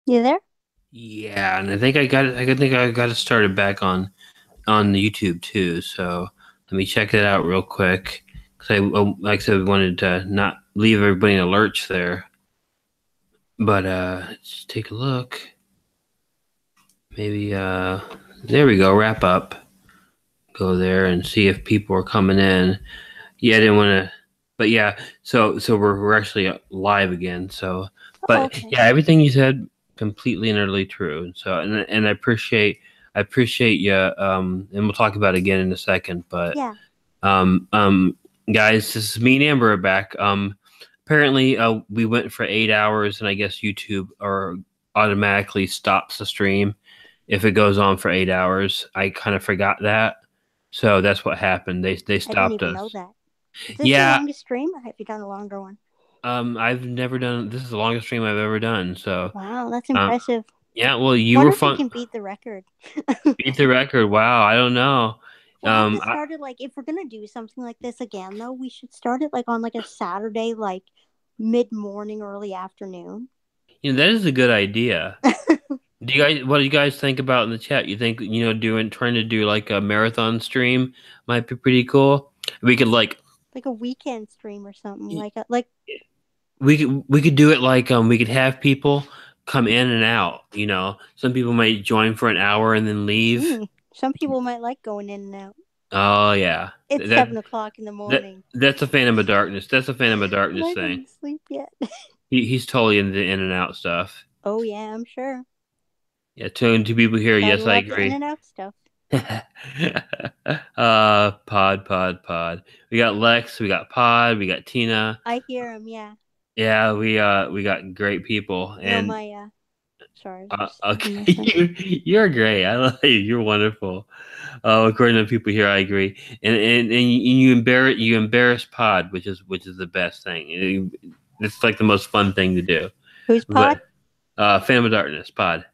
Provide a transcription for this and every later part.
You there? Yeah, and I think I got it started back on YouTube too. So let me check it out real quick because like I said, we wanted to not leave everybody in a lurch there. But let's take a look. Maybe there we go. Wrap up. Go there and see if people are coming in. Yeah, I didn't want to, but yeah. So we're actually live again. So, Oh, but okay. yeah, everything you said completely and utterly true. So and I appreciate you. And we'll talk about it again in a second. But Yeah. um um guys, this is me and Amber are back. Apparently we went for 8 hours, and I guess YouTube or automatically stops the stream if it goes on for 8 hours. I kind of forgot that. So that's what happened. They I didn't stopped even know us. that. Is this your Yeah, longest stream, or have you done a longer one? I've never done. This is the longest stream I've ever done. So, Wow, that's um, impressive. yeah. Well, you were Wonder if you fun. can beat the record. Beat the record. Wow. I don't know. We'll have to I, start it like if we're gonna do something like this again, though. We should start it like on like a Saturday, like mid morning, early afternoon. that is a good idea. Do you guys? What do you guys think about in the chat? You think doing trying to do like a marathon stream might be pretty cool. We could like Like a weekend stream or something. Like we could do it like we could have people come in and out. Some people might join for an hour and then leave. some people might like going in and out. Oh yeah, It's that 7 o'clock in the that morning. that's a Phantom of Darkness. That's a Phantom of And Darkness I thing. didn't sleep yet. He's totally into in and out stuff. Oh yeah, I'm sure. Yeah, two people here. Gotta Yes, I love the in agree. and out stuff. Pod. We got Lex, we got Pod, we got Tina. I hear him. Yeah. Yeah, we got great people. No, And my sorry, I was just okay, leaving my son. you're great. I love you. You're wonderful. According to people here, I agree. And you embarrass Pod, which is the best thing. It's like the most fun thing to do. Who's But Pod? Phantom of Darkness, Pod,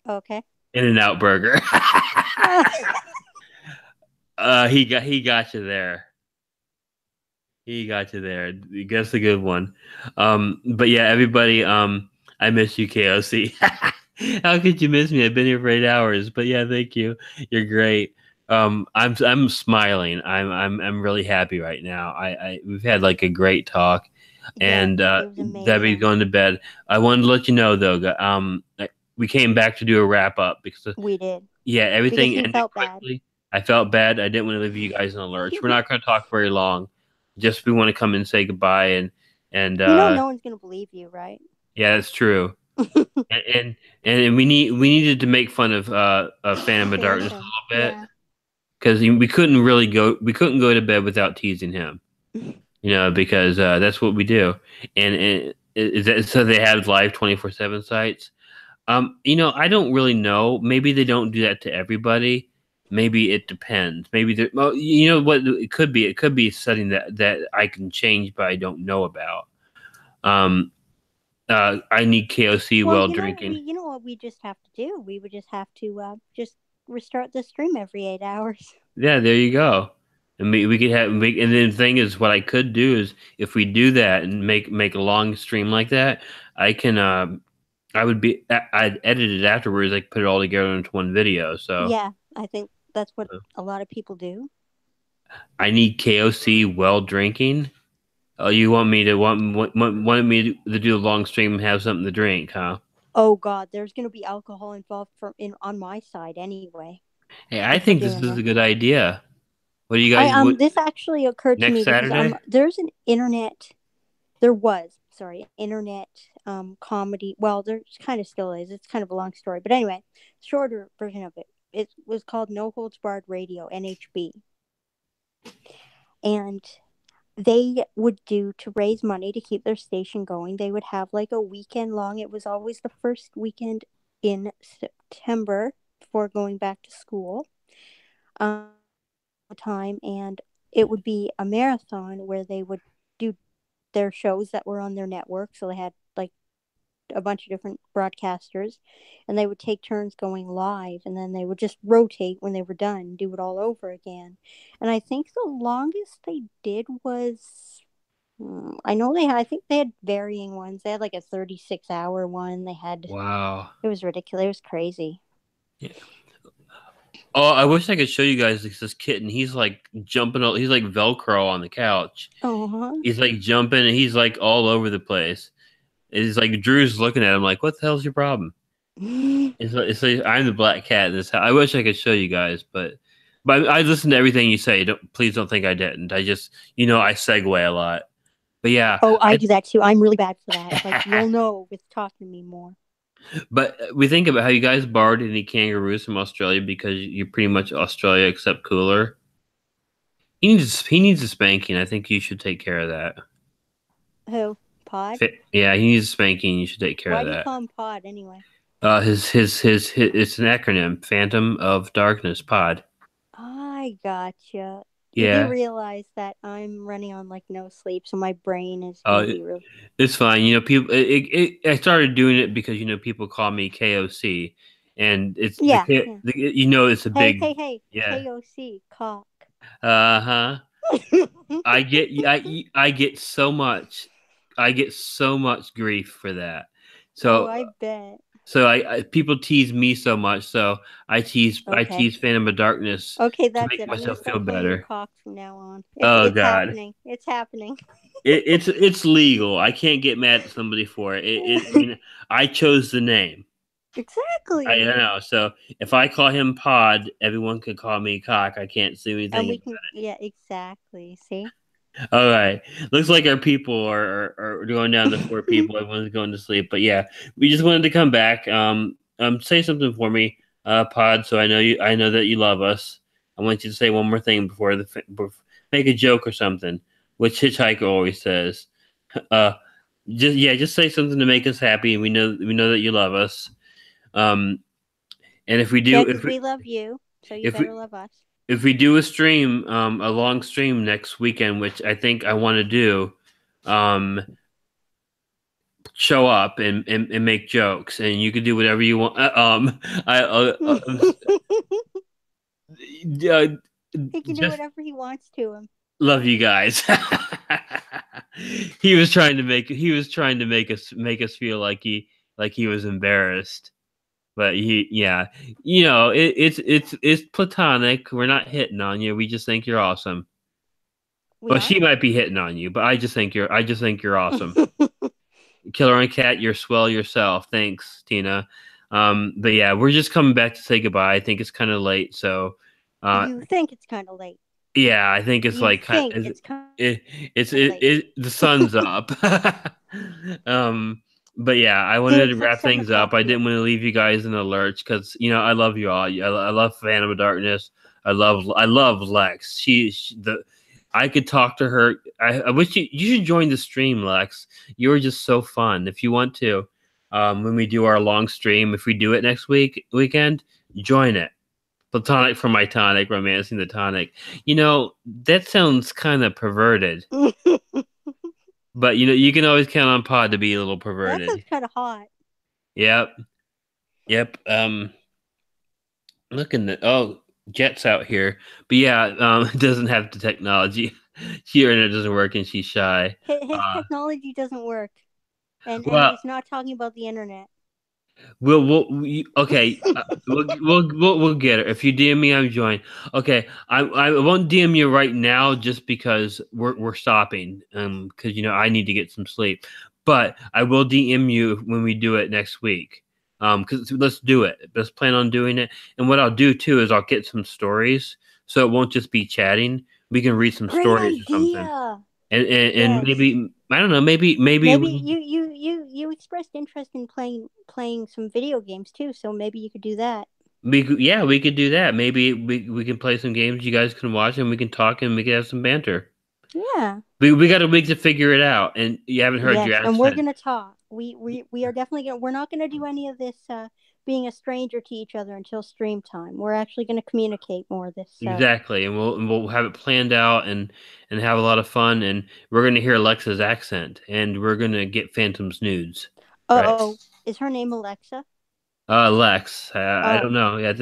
Okay. In and Out Burger. Uh, He got you there. He got you there. Guess a good one. But yeah, everybody. I miss you, KOC. How could you miss me? I've been here for 8 hours. But yeah, thank you. You're great. I'm smiling. I'm really happy right now. We've had like a great talk, yes, and it was Debbie's amazing. going to bed. I wanted to let you know though. We came back to do a wrap up because We did yeah, because everything you ended felt bad. quickly. I felt bad. I didn't want to leave you guys in a lurch. We're not going to talk very long. Just we want to come and say goodbye and No one's gonna believe you, right? yeah, that's true. And and we needed to make fun of Phantom of Darkness a Phantom. little bit Yeah. because we couldn't go to bed without teasing him. Because that's what we do. And is that so they have live 24/7 sites? I don't really know. Maybe they don't do that to everybody. Maybe it depends. Maybe well, you know what it could be. It could be something that I can change, but I don't know about. Um, I need KOC Well, while drinking. you know what we just have to do. We would just have to just restart the stream every 8 hours. Yeah, there you go. And we could and then the thing is, what I could do is if we do that and make a long stream like that, I can. I'd edit it afterwards. I could put it all together into one video. So. Yeah, I think that's what a lot of people do. I need KOC while drinking. Oh, you want me to do a long stream and have something to drink, huh? Oh God, there's gonna be alcohol involved from in on my side anyway. Hey, I If we're think this doing is this. a good idea. What do you I guys? What this actually occurred to next me because Saturday? there's an internet there was sorry internet comedy, well there kind of still is, it's kind of a long story, but anyway, shorter version of it, it was called No Holds Barred Radio, NHB. And they would do, to raise money to keep their station going, they would have like a weekend long, it was always the first weekend in September before going back to school, um, time, and it would be a marathon where they would do their shows that were on their network. So they had like a bunch of different broadcasters, and they would take turns going live, and then they would just rotate when they were done, do it all over again. And I think the longest they did was I know they had, I think they had varying ones. They had like a 36-hour one. They had, Wow. it was ridiculous. It was crazy. Yeah. Oh, I wish I could show you guys this kitten. He's like jumping. He's like Velcro on the couch. Oh, He's like jumping and he's like all over the place. It's like Drew's looking at him like, "What the hell's your problem?" huh. It's like I'm the black cat in this house. I wish I could show you guys, but I listen to everything you say. Please don't think I didn't. I just I segue a lot. But yeah, Oh, I I do that too. I'm really bad for that. Like, you'll know with talking to me more. but we think about how you guys borrowed any kangaroos from Australia because you're pretty much Australia except cooler. He needs a spanking. I think you should take care of that. Who? Pod? Yeah, he needs a spanking. You should take care Why of do you that. call him Pod anyway? His it's an acronym, Phantom of Darkness Pod. I gotcha. He Yeah. realized that I'm running on like no sleep, so my brain is gonna Uh, be real. it's fine. People. I started doing it because people call me KOC, and it's Yeah, yeah. it's a Hey, big hey, hey. yeah. KOC, cock. Uh-huh. I get so much grief for that. Oh, So I bet. I people tease me so much, so I Okay. tease Phantom of Darkness Okay, to that's make it. I'm gonna myself feel start calling you better. cock from now on. It's Oh it's God. happening. It's happening. It's legal. I can't get mad at somebody for it. I mean, I chose the name. I Exactly. know. So if I call him Pod, everyone could call me Cock. I can't do And anything we about can, yeah, exactly. See? it. All right. Looks like our people are going down to four people. Everyone's going to sleep. But yeah, we just wanted to come back. Say something for me, Pod. So I know that you love us. I want you to say one more thing make a joke or something, which Hitchhiker always says. Uh, just say something to make us happy, and we know that you love us. Um, and Yeah, because we love you, so you if better we love us. if we do a stream, a long stream next weekend, which I think I want to do, um, show up and make jokes, and you can do whatever you want. I uh, He can do just whatever he wants to him. love you guys. He was trying to make us feel like he was embarrassed. But yeah, it's platonic. We're not hitting on you. We just think you're awesome. We Well, are? she might be hitting on you, but I just think you're awesome. Killer and Cat, you're swell yourself. Thanks, Tina. But yeah, we're just coming back to say goodbye. I think it's kind of late, so uh, You think it's kind of late. yeah, I think it's You like think it's kind it, of late. the sun's up. um, but yeah, I wanted Dude, to it's like wrap 7 things up. o'clock I here. didn't want to leave you guys in a lurch because I love you all. I love Phantom of Darkness. I love Lex. I could talk to her. I wish you should join the stream, Lex. You are just so fun. If you want to, when we do our long stream, if we do it next weekend, join it. Platonic for my tonic, romancing the tonic. That sounds kind of perverted, That but you can always count on Pod to be a little sounds perverted. kind of hot. Yep, yep. Looking at Jet's out here, but yeah, it doesn't have the technology. Here and it doesn't work, and she's shy. His Uh, technology doesn't work, and well, he's not talking about the internet. okay. We'll get it. If you DM me, I'm joined. Okay, I won't DM you right now just because we're stopping. Because I need to get some sleep. But I will DM you when we do it next week. Because let's do it. Let's plan on doing it. And what I'll do too is I'll get some stories, so it won't just be chatting. We can read some Great stories or something. idea. And Yes. maybe I don't know. Maybe Maybe we you expressed interest in playing some video games too, so maybe you could do that. Yeah, we could do that. Maybe we can play some games. You guys can watch and we can talk and we can have some banter. Yeah. We got a week to figure it out, and you haven't heard your Yes, and we're accent. gonna talk. We are definitely gonna. We're not gonna do any of this being a stranger to each other until stream time. We're actually gonna communicate more this. Exactly, and we'll have it planned out and have a lot of fun, and we're gonna hear Alexa's accent, and we're gonna get Phantom's nudes, right? Oh, is her name Alexa? Lex, I don't Oh, know. Yeah,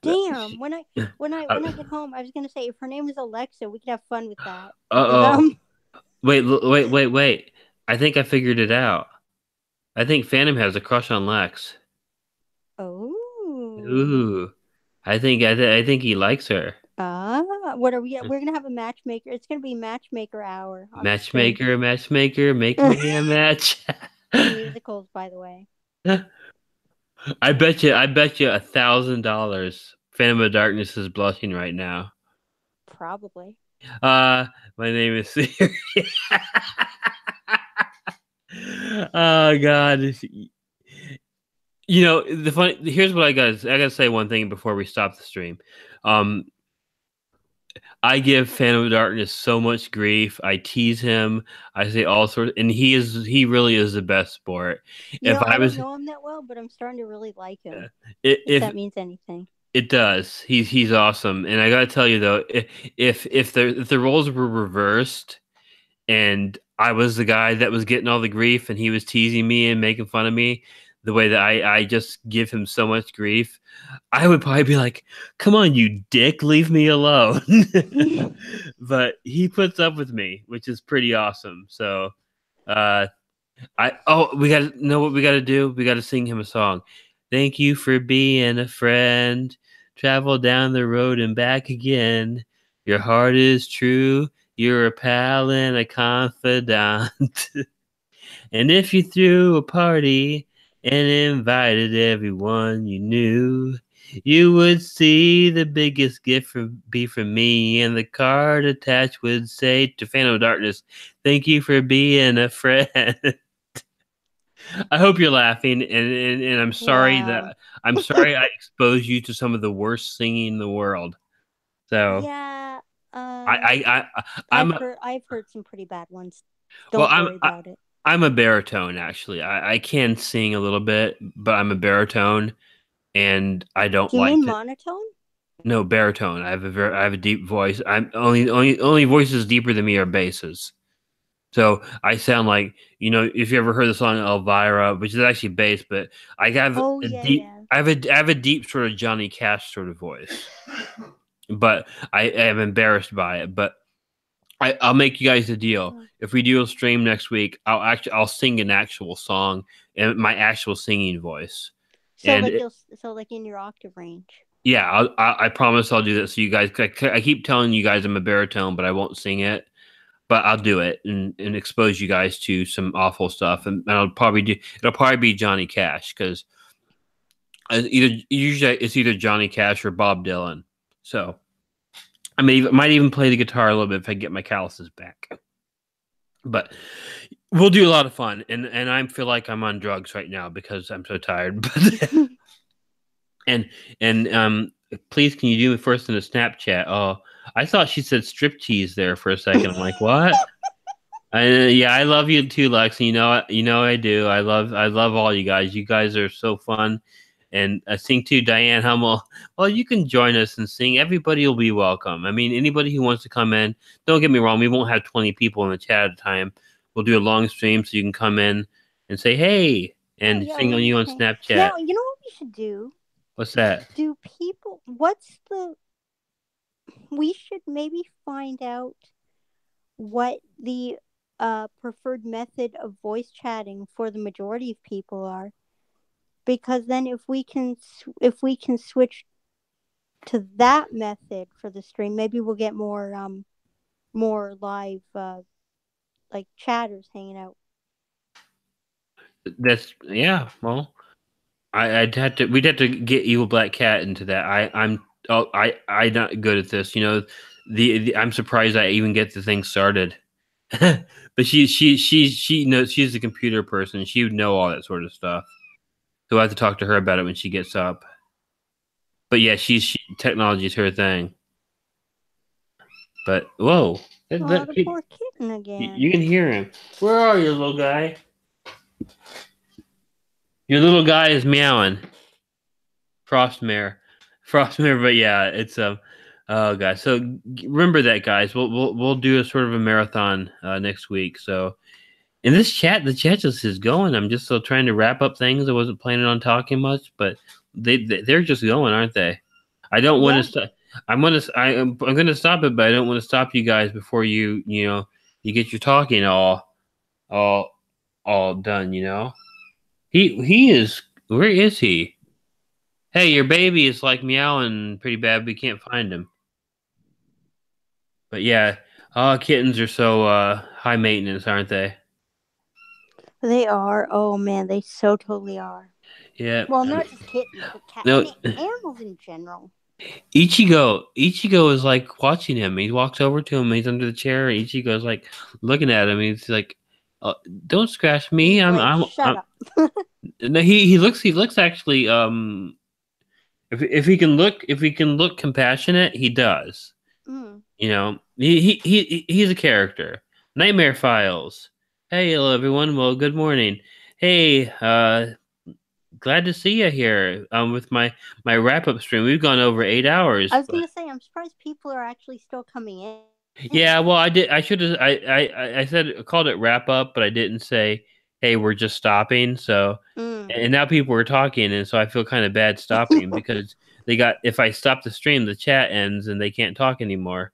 damn. When I uh when I get home, I was gonna say if her name is Alexa, we could have fun with that. Cause oh. Wait. I think I figured it out. I think Phantom has a crush on Lex. Oh. Ooh. I think he likes her. Ah, what are we? We're gonna have a matchmaker. It's gonna be matchmaker hour on the stream. Matchmaker, make me a match. From musicals, by the way. I bet you $1,000. Phantom of Darkness is blushing right now. Probably. Uh, my name is Siri. Oh God. You know, the funny here's what I gotta say one thing before we stop the stream. Um, I give Phantom of Darkness so much grief. I tease him. I say all sorts, and he really is the best sport. You If know, I I don't was know him that well, but I'm starting to really like him. If if that means anything. it does, he's awesome. And I gotta tell you though, if the roles were reversed, and I was the guy that was getting all the grief, and he was teasing me and making fun of me, the way that I just give him so much grief, I would probably be like, "Come on, you dick, leave me alone." But he puts up with me, which is pretty awesome. So, uh, we got to know what we got to do. We got to sing him a song. Thank you for being a friend. Travel down the road and back again. Your heart is true. You're a pal and a confidant. And if you threw a party and invited everyone you knew, you would see the biggest gift be from me, and the card attached would say to Phantom of Darkness, "Thank you for being a friend." I hope you're laughing, and Wow. I'm sorry I exposed you to some of the worst singing in the world. So Yeah. I'm I've heard some pretty bad ones. well Don't worry about it. I'm a baritone actually. I can sing a little bit, but I'm a baritone, and I don't Do you like mean to. monotone? No, baritone. I have a deep voice. I'm only voices deeper than me are basses. So I sound like, if you ever heard the song Elvira, which is actually bass, but Oh yeah, yeah. I have a deep sort of Johnny Cash sort of voice. But I am embarrassed by it. But I'll make you guys a deal. Oh. If we do a stream next week, I'll sing an actual song in my actual singing voice. So And like you'll so like in your octave range. yeah, I promise I'll do that. So you guys, I keep telling you guys I'm a baritone, but I won't sing it. But I'll do it and expose you guys to some awful stuff, and it'll probably be Johnny Cash because usually it's either Johnny Cash or Bob Dylan. So might even play the guitar a little bit if I get my calluses back. But we'll do a lot of fun, and I feel like I'm on drugs right now because I'm so tired. and please, can you do it first in the Snapchat? Oh, I thought she said striptease there for a second. I'm like, what? Yeah, I love you too, Lex. You know I do. I love all you guys. You guys are so fun, and I think too, Diane Hummel. Well, you can join us and sing. Everybody will be welcome. I mean, anybody who wants to come in. Don't get me wrong. We won't have 20 people in the chat at a time. We'll do a long stream so you can come in and say hey Oh and yeah, sing on let me you on think. Snapchat. Now you know what we should do? What's that? Do people? What's the? We should maybe find out what the preferred method of voice chatting for the majority of people are, because then if we can switch to that method for the stream, maybe we'll get more live like chatters hanging out. That's yeah. Well, I'd have to. We'd have to get Evil Black Cat into that. I'm not good at this. I'm surprised I even get the thing started. But she knows she's a computer person. She would know all that sort of stuff. So I have to talk to her about it when she gets up. But yeah, technology is her thing. But whoa, Oh, the poor kitten again. you can hear him. Where are you, little guy? Your little guy is meowing. Frostmare, Frostmare. But yeah, it's oh god. So remember that, guys. We'll do a sort of a marathon next week. So in this chat, the chat just is going. I'm just still trying to wrap up things. I wasn't planning on talking much, but they're just going, aren't they? I don't want Yeah. to stop. I'm gonna stop it, but I don't want to stop you guys before you you get your talking all all done. He is. Where is he? Hey, your baby is like meowing pretty bad. We can't find him. But yeah, kittens are so high maintenance, aren't they? They are. Oh man, they so totally are. Yeah. Well, not just kittens, but No, animals in general. Ichigo is like watching him. He walks over to him. He's under the chair. And Ichigo's like looking at him. He's like, uh, "Don't scratch me. He's like, shut up. No, he looks actually if he can look compassionate, he does. Mm. He's a character. Nightmare Files. Hey, hello everyone. Well, good morning. Hey, glad to see you here. With my wrap up stream, we've gone over 8 hours. I was gonna say, I'm surprised people are actually still coming in. Yeah, well, I did. I should have. I said called it wrap up, but I didn't say, "Hey, we're just stopping." So, Mm. and now people are talking, and so I feel kind of bad stopping because they got. If I stop the stream, the chat ends and they can't talk anymore.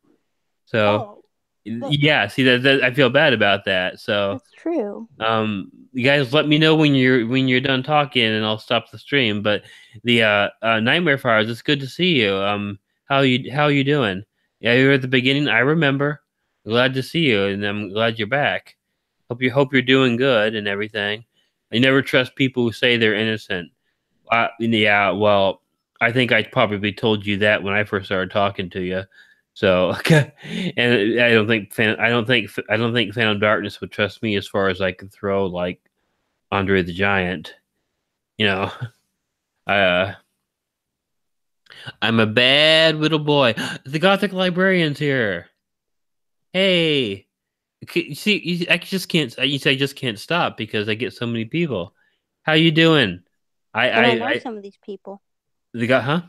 So, Oh, yeah. See that I feel bad about that. So, that's true. you guys let me know when you're done talking, and I'll stop the stream. But the Nightmare Fires, it's good to see you. How you doing? Yeah, you were at the beginning. I remember. Glad to see you, and I'm glad you're back. Hope you're doing good and everything. I never trust people who say they're innocent. Yeah, well, I think I probably told you that when I first started talking to you. So, and I don't think Phantom Darkness would trust me as far as I could throw like Andre the Giant. You know, I I'm a bad little boy. The Gothic Librarian's here. Hey, you see, I just can't stop because I get so many people. How you doing? I And I I know I some of these people. the got huh?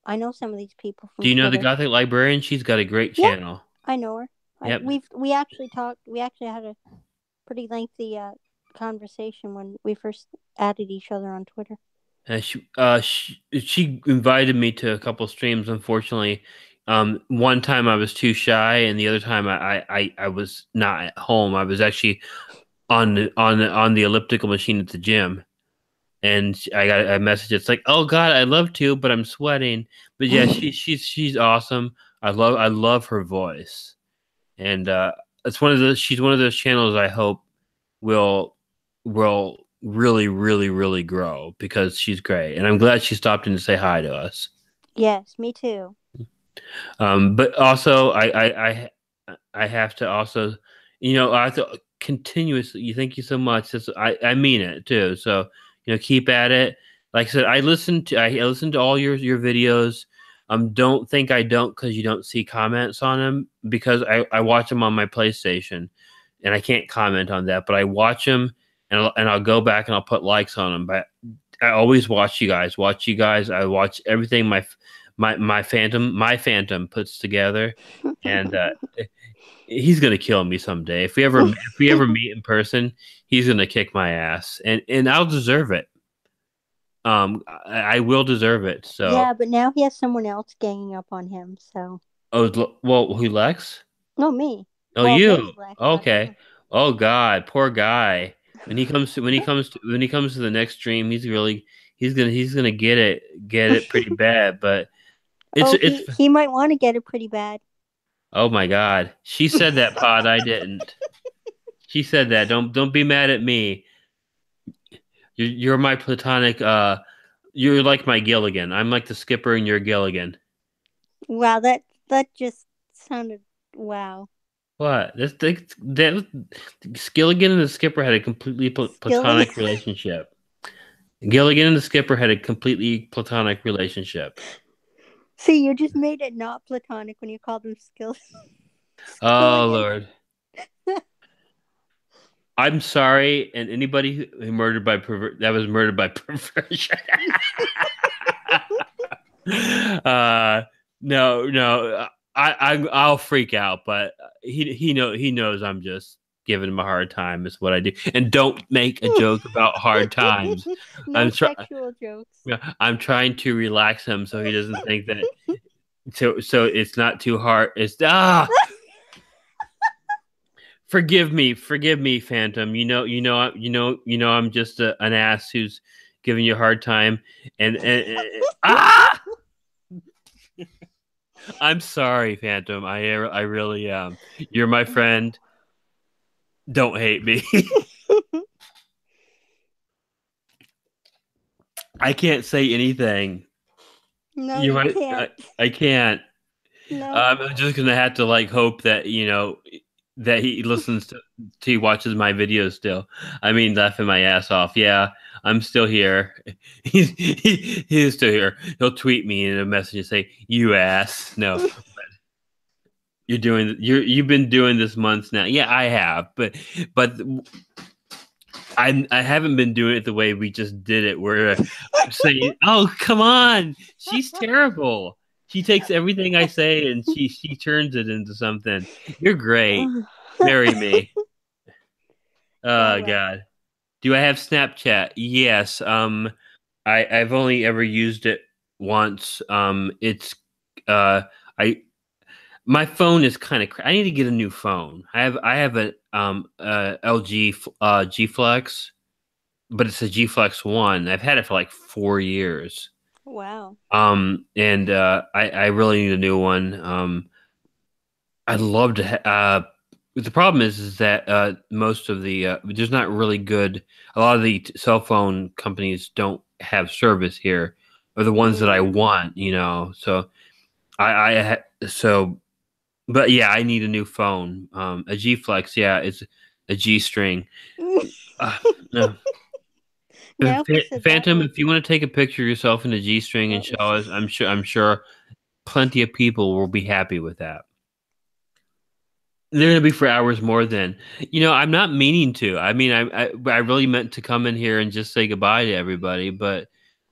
I know some of these people Do from you know the Twitter. Gothic Librarian? She's got a great Yeah, channel. I know her. Yep. We actually talked. We actually had a pretty lengthy conversation when we first added each other on Twitter. She invited me to a couple streams. Unfortunately, one time I was too shy, and the other time I was not at home. I was actually on the elliptical machine at the gym, and I got a message. It's like, oh God, I love to, but I'm sweating. But yeah, she's awesome. I love her voice, and she's one of those channels I hope will really grow because she's great, and I'm glad she stopped in to say hi to us. Yes, me too. But also, I have to also, I have to continuously. Thank you so much. I mean it too. So keep at it. Like I said, I listen to all your videos. Don't think I don't because you don't see comments on them because I watch them on my PlayStation, and I can't comment on that. But I watch them, and I'll go back and I'll put likes on them. But I always watch you guys. Watch you guys. I watch everything my phantom puts together, and he's gonna kill me someday. If we ever meet in person, he's gonna kick my ass, and I'll deserve it. I will deserve it. So, Yeah, but now he has someone else ganging up on him. So, well, who Lex? no, me. Oh, Well, maybe you. Lex, I don't Okay. know. Oh God, poor guy. When he comes to the next stream, he's gonna get it pretty bad. But it's Oh, it's he might want to get it pretty bad. oh my God. She said that, Pod. I didn't. She said that. Don't be mad at me. You're my platonic. You're like my Gilligan. I'm like the skipper, and you're Gilligan. Wow, that just sounded wow. What? That Gilligan and the skipper had a completely Skilly. platonic relationship. Gilligan and the skipper had a completely platonic relationship. See, you just made it not platonic when you called him Oh Skilligan. Lord. I'm sorry, and anybody who murdered by that was murdered by perversion. uh, no, I'll freak out, but he knows I'm just giving him a hard time. Is what I do, and don't make a joke about hard times. No I'm trying. sexual jokes. I'm trying to relax him so he doesn't think that. So it's not too hard. It's forgive me, Phantom. I'm just an ass who's giving you a hard time, and ah, I'm sorry, Phantom. I really am. You're my friend. Don't hate me. I can't say anything. No, You you might. can't. I can't. No. I'm just gonna have to like hope that that he listens to he watches my videos still. I mean, laughing my ass off. Yeah, I'm still here. He's still here. He'll tweet me in a message and say, "You ass." No, you've been doing this months now. Yeah, I have, but I haven't been doing it the way we just did it. Where I'm saying, "Oh, come on, she's terrible. She takes everything I say and she turns it into something. You're great. Marry me." Oh Oh well. God. Do I have Snapchat? Yes. I've only ever used it once. It's uh I my phone is kind of. I need to get a new phone. I have a LG G Flex, but it's a G Flex One. I've had it for like 4 years. Wow. And I really need a new one. I'd love to. The problem is that most of the there's not really good. A lot of the cell phone companies don't have service here, or the ones that I Mm. want. So so. But yeah, I need a new phone. A G Flex, yeah, it's a G string. Uh, no. Now if you said that Phantom, word. if you want to take a picture of yourself in a G string and Oh. show us, I'm sure plenty of people will be happy with that. They're gonna be for hours more than I'm not meaning to. I mean, I really meant to come in here and just say goodbye to everybody, but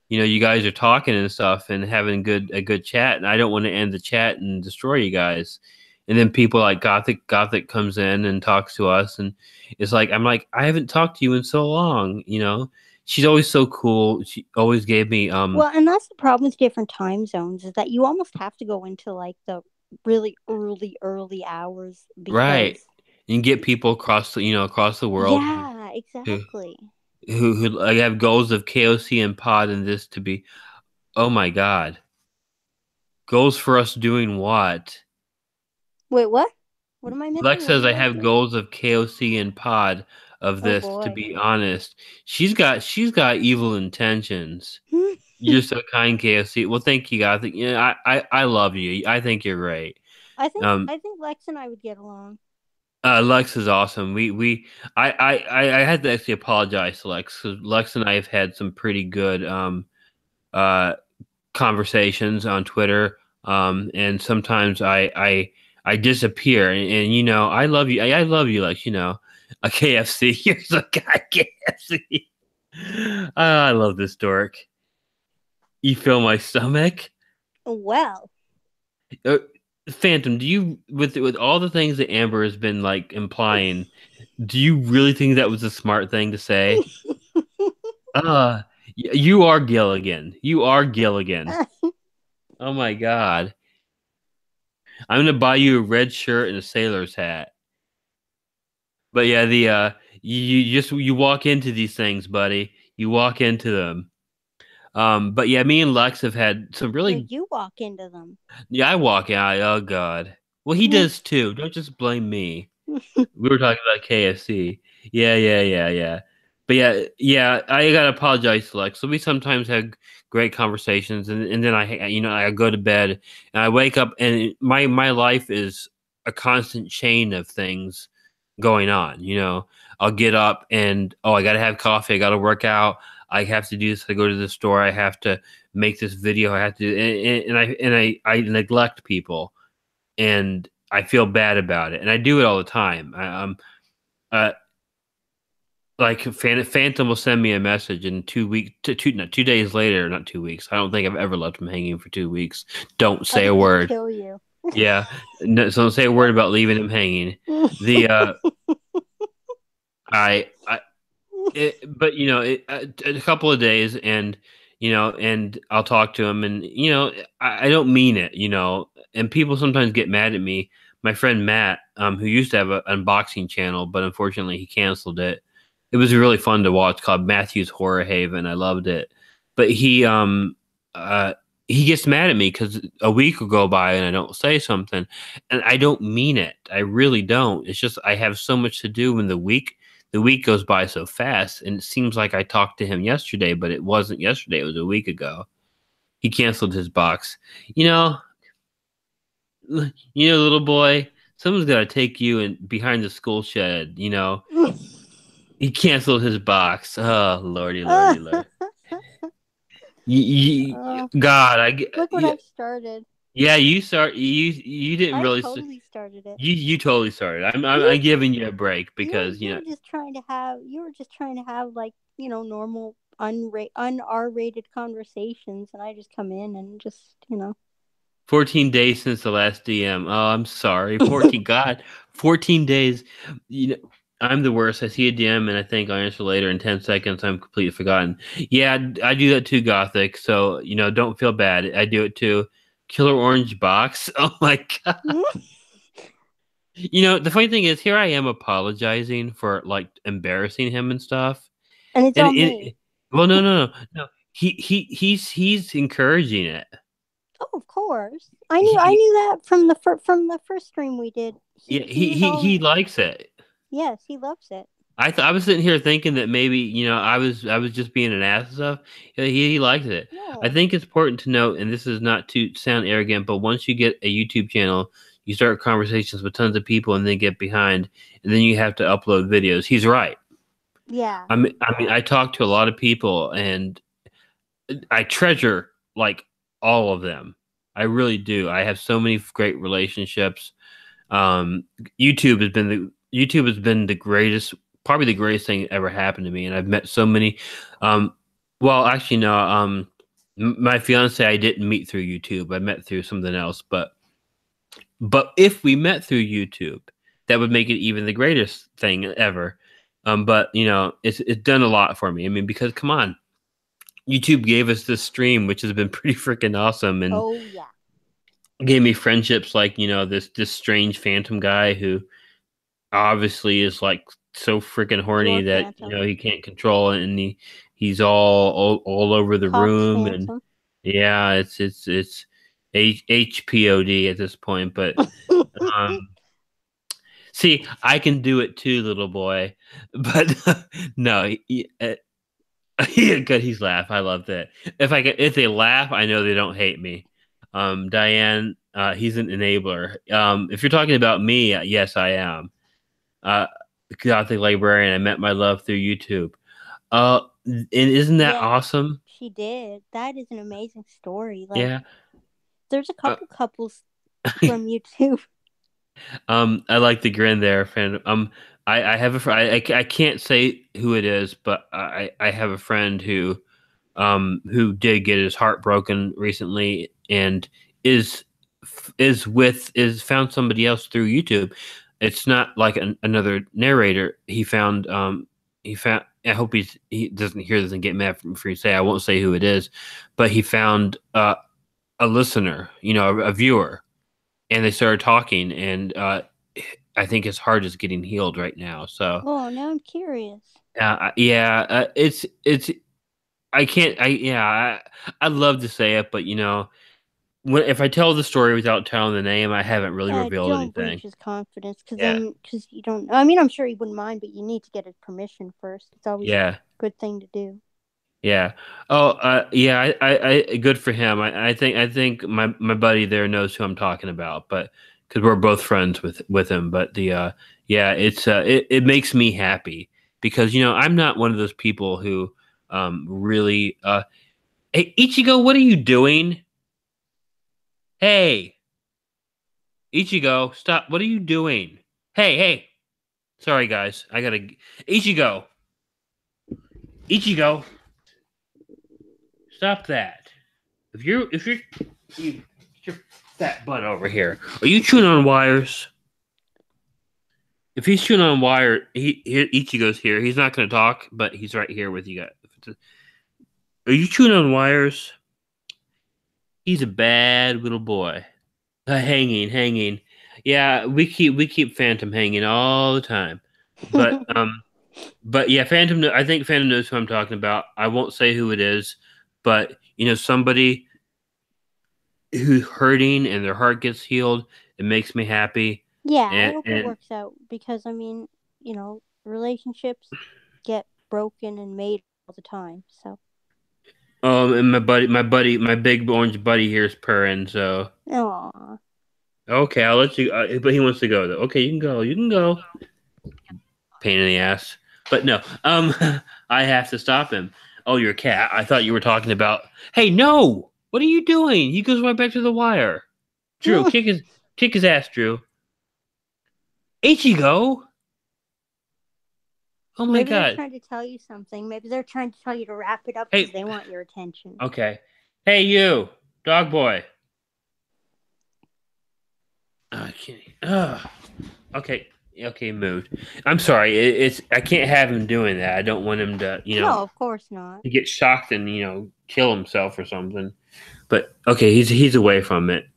you guys are talking and stuff and having a good chat, and I don't want to end the chat and destroy you guys. And then people like Gothic comes in and talks to us, and it's like I'm like I haven't talked to you in so long. She's always so cool. She always gave me Well, and that's the problem with different time zones is that you almost have to go into like the really early hours right, because and get people across the world yeah, who exactly. who like have goals of KOC and pod and this to be. Oh my god, goals for us doing what? Wait, what? What am I Lex missing? What are says you I guys have doing? goals of KOC and pod of Oh this. To boy. be honest, she's got evil intentions. You're so kind, KOC. Well, thank you, guys. I love you. I think you're great. I think Um, I think Lex and I would get along. Lex is awesome. I had to actually apologize to Lex because Lex and I have had some pretty good uh conversations on Twitter. And sometimes I disappear, and I love you. I love you, like a KFC. You're so guy KFC. I love this dork. You feel my stomach, Well, uh, Phantom. Do you with all the things that Amber has been like implying? Do you really think that was a smart thing to say? Uh, you are Gilligan. You are Gilligan. Oh my god. I'm gonna buy you a red shirt and a sailor's hat. But yeah, the you walk into these things, buddy. You walk into them. But yeah, me and Lex have had some no, really. you walk into them. Yeah, I walk out. Oh god. Well, he does too. Don't just blame me. We were talking about KFC. Yeah, yeah, yeah, yeah. But yeah, yeah, I gotta apologize to Lex. So we sometimes have great conversations, and then I go to bed and I wake up, and my life is a constant chain of things going on. I'll get up and I gotta have coffee. I gotta work out. I have to do this. I go to the store. I have to make this video. I have to, and I neglect people, and I feel bad about it, and I do it all the time. Uh, like Phantom will send me a message, and 2 weeks, no, 2 days later, not 2 weeks. I don't think I've ever left him hanging for 2 weeks. Don't I say a would just word. kill you. Yeah, no, so don't say a word about leaving him hanging. The I but a couple of days, and and I'll talk to him, and I don't mean it, and people sometimes get mad at me. my friend Matt, who used to have an unboxing channel, but unfortunately he canceled it. It was really fun to watch, called Matthew's Horror Haven. I loved it, but uh he gets mad at me because a week will go by and I don't say something, and I don't mean it. I really don't. It's just I have so much to do when the week goes by so fast, and it seems like I talked to him yesterday, but it wasn't yesterday. It was a week ago. He canceled his box. You know, little boy, someone's got to take you in behind the school shed. He canceled his box. Oh, lordy, lordy, lord. Oh, God, look what I've started. yeah, you didn't I really. totally started it. You totally started. I'm You giving you a break you were because you were just trying to have like, normal un R-rated conversations, and I just come in and just. 14 days since the last DM. Oh, I'm sorry. 14. God, 14 days. You know, I'm the worst. I see a DM and I think I'll answer later. In 10 seconds, I'm completely forgotten. Yeah, I do that too, Gothic. So, don't feel bad. I do it too. Killer Orange Box. Oh my God. The funny thing is, here I am apologizing for like embarrassing him and stuff. And it's And on me. well, no, no, no, no. He's encouraging it. Oh, of course. I knew I He, knew that from the first stream we did. yeah, He was he all, likes it. yes, he loves it. I was sitting here thinking that maybe I was just being an ass and stuff. Yeah, he likes it. I No. think it's important to note, and this is not to sound arrogant, but once you get a YouTube channel, you start conversations with tons of people, and then get behind, and then you have to upload videos. He's right. Yeah. I mean, I talk to a lot of people, and I treasure like all of them. I really do. I have so many great relationships. Um, YouTube has been the greatest, probably the greatest thing that ever happened to me, and I've met so many. Um, well, actually, no. My fiance I didn't meet through YouTube. I met through something else. But if we met through YouTube, that would make it even the greatest thing ever. But it's done a lot for me. I mean, because come on, YouTube gave us this stream, which has been pretty freaking awesome, and Oh yeah. gave me friendships like this strange phantom guy who obviously is like so freaking horny Your that Phantom. he can't control it, and he's all over the Cox room, and Phantom. yeah, it's HPOD at this point. But um see, I can do it too, little boy. But no, yeah, good. He's laugh. I love that. If they laugh, I know they don't hate me. Diane, he's an enabler. If you're talking about me, yes, I am. Uh, Gothic librarian. I met my love through YouTube. And isn't that Yes, awesome? she did. That is an amazing story. Like, Yeah. there's a Uh, couple couples from YouTube. I like the grin there, fan. I have a I can't say who it is, but I have a friend who did get his heart broken recently, and is is found somebody else through YouTube. It's not like another narrator. He found. I hope he doesn't hear this and get mad for you say. I won't say who it is, but he found a listener, a viewer, and they started talking, and I think his heart is getting healed right now. So Oh, now I'm curious. yeah, it's I can't. I'd love to say it, but if I tell the story without telling the name, I haven't really Yeah, revealed don't anything. breach his confidence, Yeah, because you don't. I mean, I'm sure he wouldn't mind, but you need to get his permission first. It's always a yeah, good thing to do. yeah. Oh, yeah. Good for him. I think my buddy there knows who I'm talking about, but because we're both friends with him. But yeah, it makes me happy because I'm not one of those people who really hey, Ichigo, what are you doing? Hey, Ichigo, stop! What are you doing? Hey, hey. Sorry, guys. I gotta. Ichigo, Ichigo, stop that. If you're get your fat butt over here. Are you chewing on wires? If he's chewing on wire, Ichigo's here. He's not gonna talk, but he's right here with you guys. Are you chewing on wires? He's a bad little boy. Hanging. Yeah, we keep Phantom hanging all the time. But but yeah, Phantom. I think Phantom knows who I'm talking about. I won't say who it is, but somebody who's hurting and their heart gets healed. It makes me happy, Yeah, I and hope it and works out because I mean, relationships get broken and made all the time. So, and my big orange buddy here is purring. So aw. okay, I'll let you. But he wants to go though. Okay, you can go. You can go. Pain in the ass. But no, I have to stop him. Oh, you're a cat. I thought you were talking about. Hey, no! What are you doing? He goes right back to the wire. Drew, kick his ass, Drew. Ichigo. Oh my Maybe they're god. trying to tell you something. Maybe they're trying to tell you to wrap it up because Hey, they want your attention. okay. Hey, you, dog boy. I can't. Okay. Okay, moved. I'm sorry. It's I can't have him doing that. I don't want him to, No, of course not. get shocked and kill himself or something. But okay, he's away from it.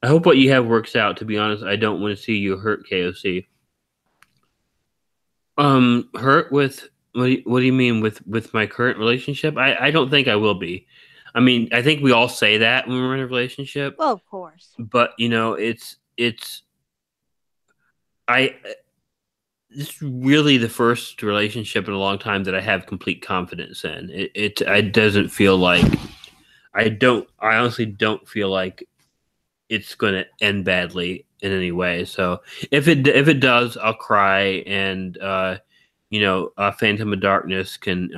I hope what you have works out. To be honest, I don't want to see you hurt KOC. Hurt with what do you mean with my current relationship? I don't think I will be. I mean, I think we all say that when we're in a relationship, Well, of course. but it's I this is really the first relationship in a long time that I have complete confidence in. It doesn't feel like I honestly don't feel like it's going to end badly in any way. So if it does, I'll cry, and Phantom of Darkness can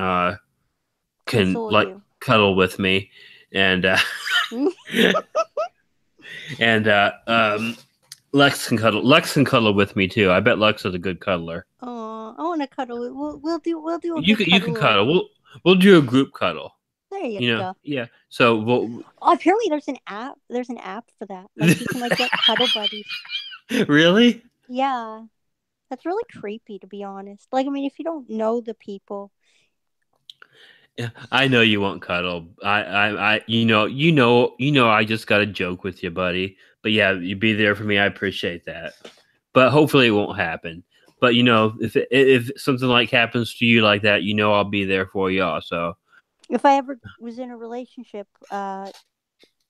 Console like you. cuddle with me, and and Lex can cuddle with me too. I bet Lex is a good cuddler. Oh, I want to cuddle. We'll do a You good can cuddle cuddle. over. We'll do a group cuddle. There you go. Yeah. So we'll Oh, apparently there's an app. There's an app for that. Like you can like get cuddle buddies. really. Yeah, that's really creepy to be honest. Like I mean, if you don't know the people, Yeah, I know you won't cuddle. I just got a joke with you, buddy. But yeah, you be there for me. I appreciate that. But hopefully it won't happen. But if something like happens to you like that, I'll be there for you also. if I ever was in a relationship, I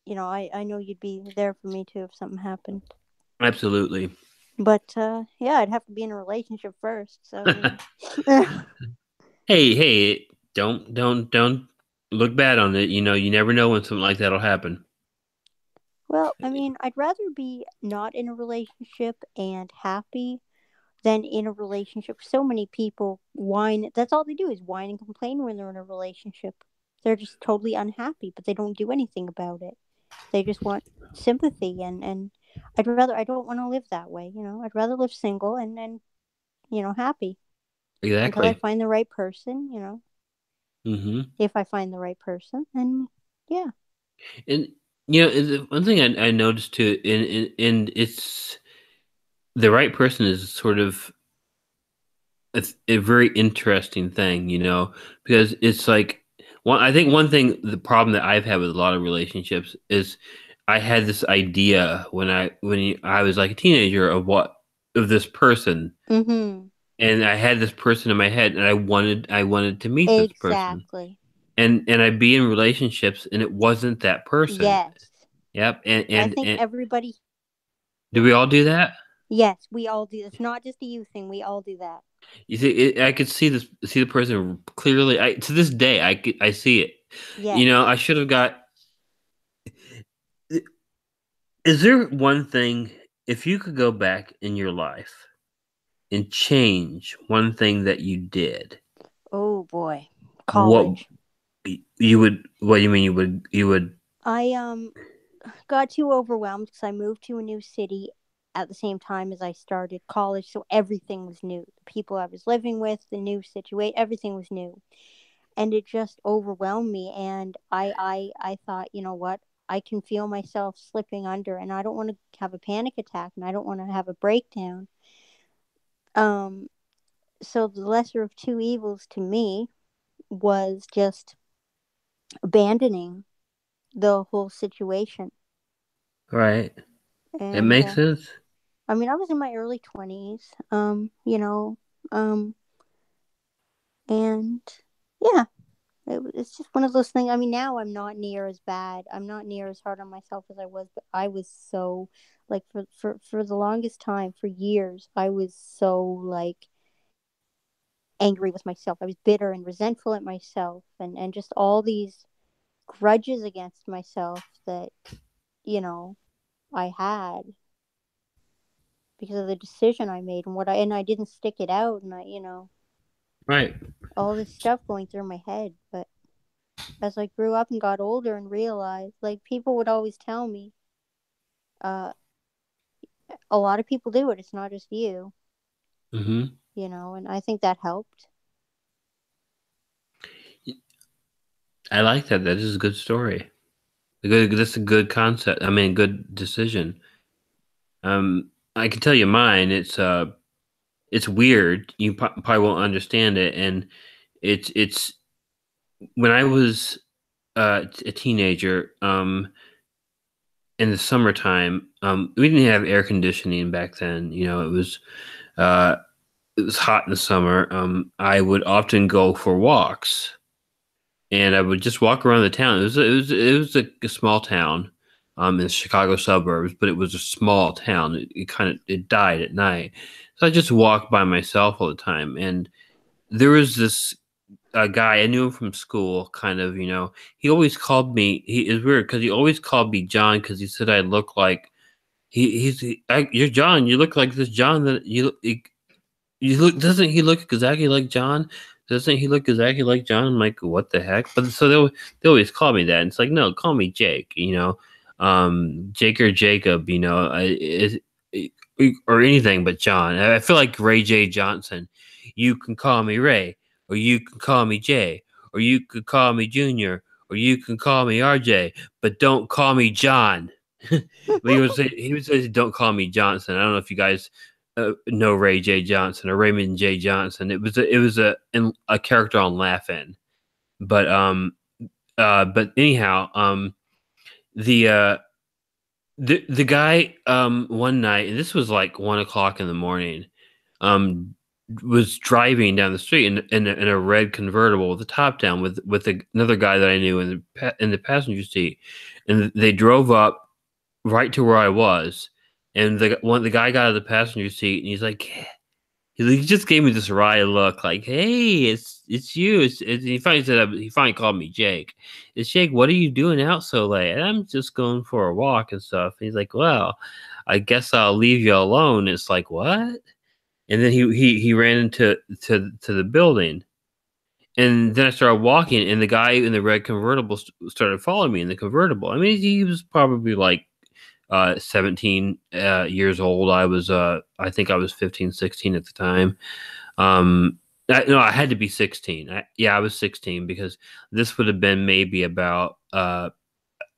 know you'd be there for me too if something happened. Absolutely. But yeah, I'd have to be in a relationship first. So Hey, don't look bad on it. You never know when something like that'll happen. well, I mean, I'd rather be not in a relationship and happy than in a relationship. So many people whine. That's all they do is whine and complain when they're in a relationship. They're just totally unhappy, but they don't do anything about it. They just want sympathy and I don't want to live that way, I'd rather live single and happy until I Exactly. find the right person, Hmm. if I find the right person. And yeah. And one thing I noticed too, and it's the right person is sort of a very interesting thing, because it's like I think one thing the problem that I've had with a lot of relationships is I had this idea when I was like a teenager of this person, Mhm. and I had this person in my head, and I wanted to meet this person, Exactly. and I'd be in relationships, and it wasn't that person. Yes. Yep, and I and, think and everybody do we all do that? yes, we all do. It's not just a you thing. We all do that. You see, I could see the person clearly. To this day, I see it. Yes. I should have got. Is there one thing, if you could go back in your life and change one thing that you did, Oh boy. what College. you would? What do you mean you would? I got too overwhelmed because I moved to a new city at the same time as I started college, so everything was new. The people I was living with, the new situation, everything was new, and it just overwhelmed me. And I thought, you know what? I can feel myself slipping under, and I don't want to have a panic attack, and I don't want to have a breakdown. Um, so the lesser of two evils to me was just abandoning the whole situation. Right. It And makes sense. I mean, I was in my early 20s, um, and yeah, it's just one of those things. I mean, now I'm not near as bad. I'm not near as hard on myself as I was, but I was so like for the longest time, for years, I was so like angry with myself. I was bitter and resentful at myself, and just all these grudges against myself that you know I had because of the decision I made and I didn't stick it out, and Right. all this stuff going through my head. But as I grew up and got older and realized, like, people would always tell me, uh, a lot of people do it. It's not just you, Hmm. and I think that helped. I like that. That is a good story. That's a good concept. I mean, good decision. I can tell you mine. It's weird. You probably won't understand it, and it's when I was a teenager. In the summertime, we didn't have air conditioning back then. Uh, it was hot in the summer. I would often go for walks, and I would just walk around the town. It was a small town, in the Chicago suburbs, but it was a small town. It died at night, so I just walked by myself all the time. And there was this guy I knew him from school. Kind of, he always called me. He is weird because he always called me John because he said I look like you're John. You look like this John that you look. Doesn't he look exactly like John? Doesn't he look exactly like John? I'm like, what the heck? But so they always call me that. And it's like, no, call me Jake. Jake or Jacob. Or anything but John. I feel like Ray J Johnson. You can call me Ray, or you can call me Jay, or you could call me Junior, or you can call me RJ, but don't call me John. But he would say, don't call me Johnson. I don't know if you guys know Ray J Johnson or Raymond J Johnson. It was a character on Laugh-In. But anyhow, the uh the guy, one night, and this was like 1 o'clock in the morning, um was driving down the street in a red convertible with the top down with another guy that I knew in the passenger seat, and they drove up right to where I was, and the guy got out of the passenger seat, and he's like, he just gave me this wry look, like, "Hey, it's you." He finally called me Jake. It's Jake. What are you doing out so late? And I'm just going for a walk and stuff. And he's like, "Well, I guess I'll leave you alone." It's like, what? And then he ran into the building, and then I started walking, and the guy in the red convertible started following me in the convertible. I mean, he was probably like 17 years old. I think I was 15, 16 at the time. No, I had to be 16. Yeah, I was 16 because this would have been maybe about a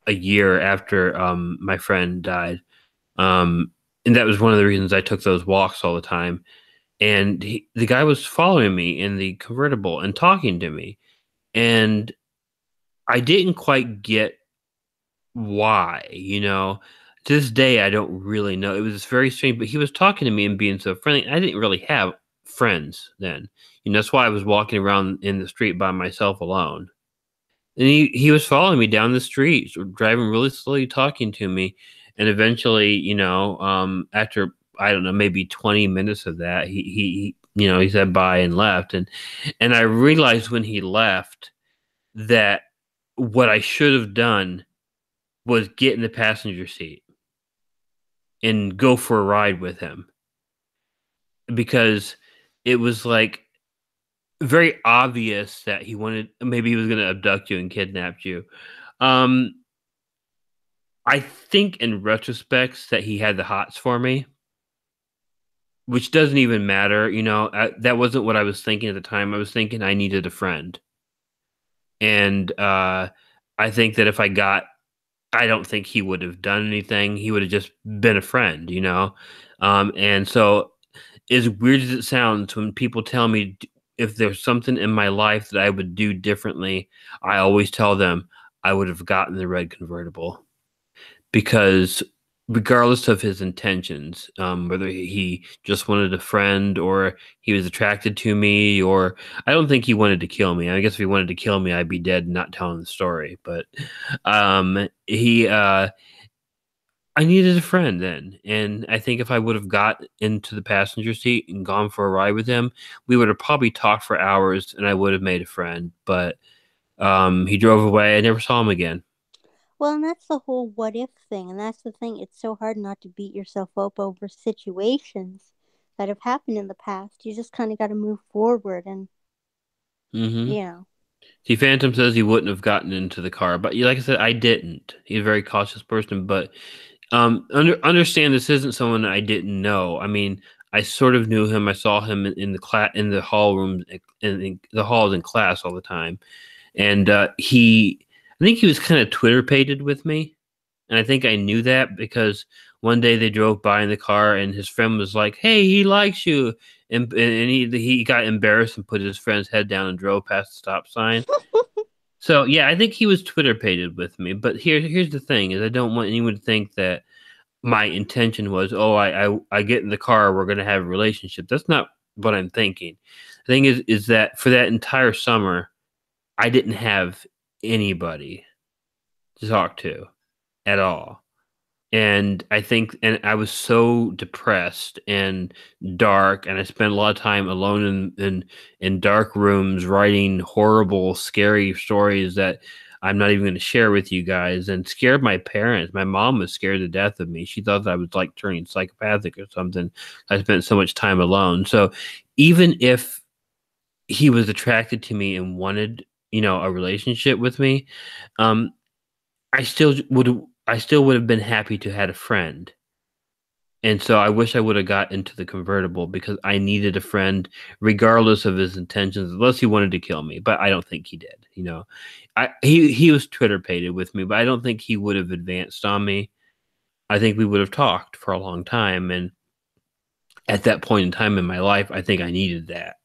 year after my friend died. Um, and that was one of the reasons I took those walks all the time. And the guy was following me in the convertible and talking to me. And I didn't quite get why, to this day I don't really know. It was very strange, but he was talking to me and being so friendly. I didn't really have friends then. That's why I was walking around in the street by myself alone. And he was following me down the street, so driving really slowly, talking to me. And eventually, after, I don't know, maybe 20 minutes of that, he said bye and left. And I realized when he left that what I should have done was get in the passenger seat and go for a ride with him, because it was like very obvious that maybe he was going to abduct you and kidnap you. Um, I think in retrospects that he had the hots for me, which doesn't even matter. That wasn't what I was thinking at the time. I was thinking I needed a friend. And I think that I don't think he would have done anything. He would have just been a friend. And so, as weird as it sounds, when people tell me if there's something in my life that I would do differently, I always tell them I would have gotten the red convertible, because regardless of his intentions, whether he just wanted a friend or he was attracted to me, or I don't think he wanted to kill me. I guess if he wanted to kill me, I'd be dead and not telling the story. But he I needed a friend then, and I think if I would have got into the passenger seat and gone for a ride with him, we would have probably talked for hours, and I would have made a friend. But he drove away. I never saw him again. Well, and that's the whole what if thing. And that's the thing. It's so hard not to beat yourself up over situations that have happened in the past. You just kind of got to move forward and, Hmm. you know. See, Phantom says he wouldn't have gotten into the car, but like I said, I didn't. He's a very cautious person, but understand this isn't someone I didn't know. I mean, I sort of knew him. I saw him in the class in the hall rooms in the halls in class all the time, and I think he was kind of Twitter pated with me, and I think I knew that because one day they drove by in the car, and his friend was like, "Hey, he likes you," and he got embarrassed and put his friend's head down and drove past the stop sign. So yeah, I think he was Twitter pated with me. But here's the thing: is I don't want anyone to think that my intention was, oh, I get in the car, we're gonna have a relationship. That's not what I'm thinking. The thing is that for that entire summer, I didn't have anybody to talk to at all. And I think and I was so depressed and dark, and I spent a lot of time alone in dark rooms writing horrible, scary stories that I'm not even gonna share with you guys, and scared my parents. My mom was scared to death of me. She thought that I was, like, turning psychopathic or something. I spent so much time alone. So, even if he was attracted to me and wanted, a relationship with me, um, I still would have been happy to had a friend. And so I wish I would have got into the convertible because I needed a friend regardless of his intentions, unless he wanted to kill me, but I don't think he did. He was Twitter pated with me, but I don't think he would have advanced on me. I think we would have talked for a long time, and at that point in time in my life, I think I needed that.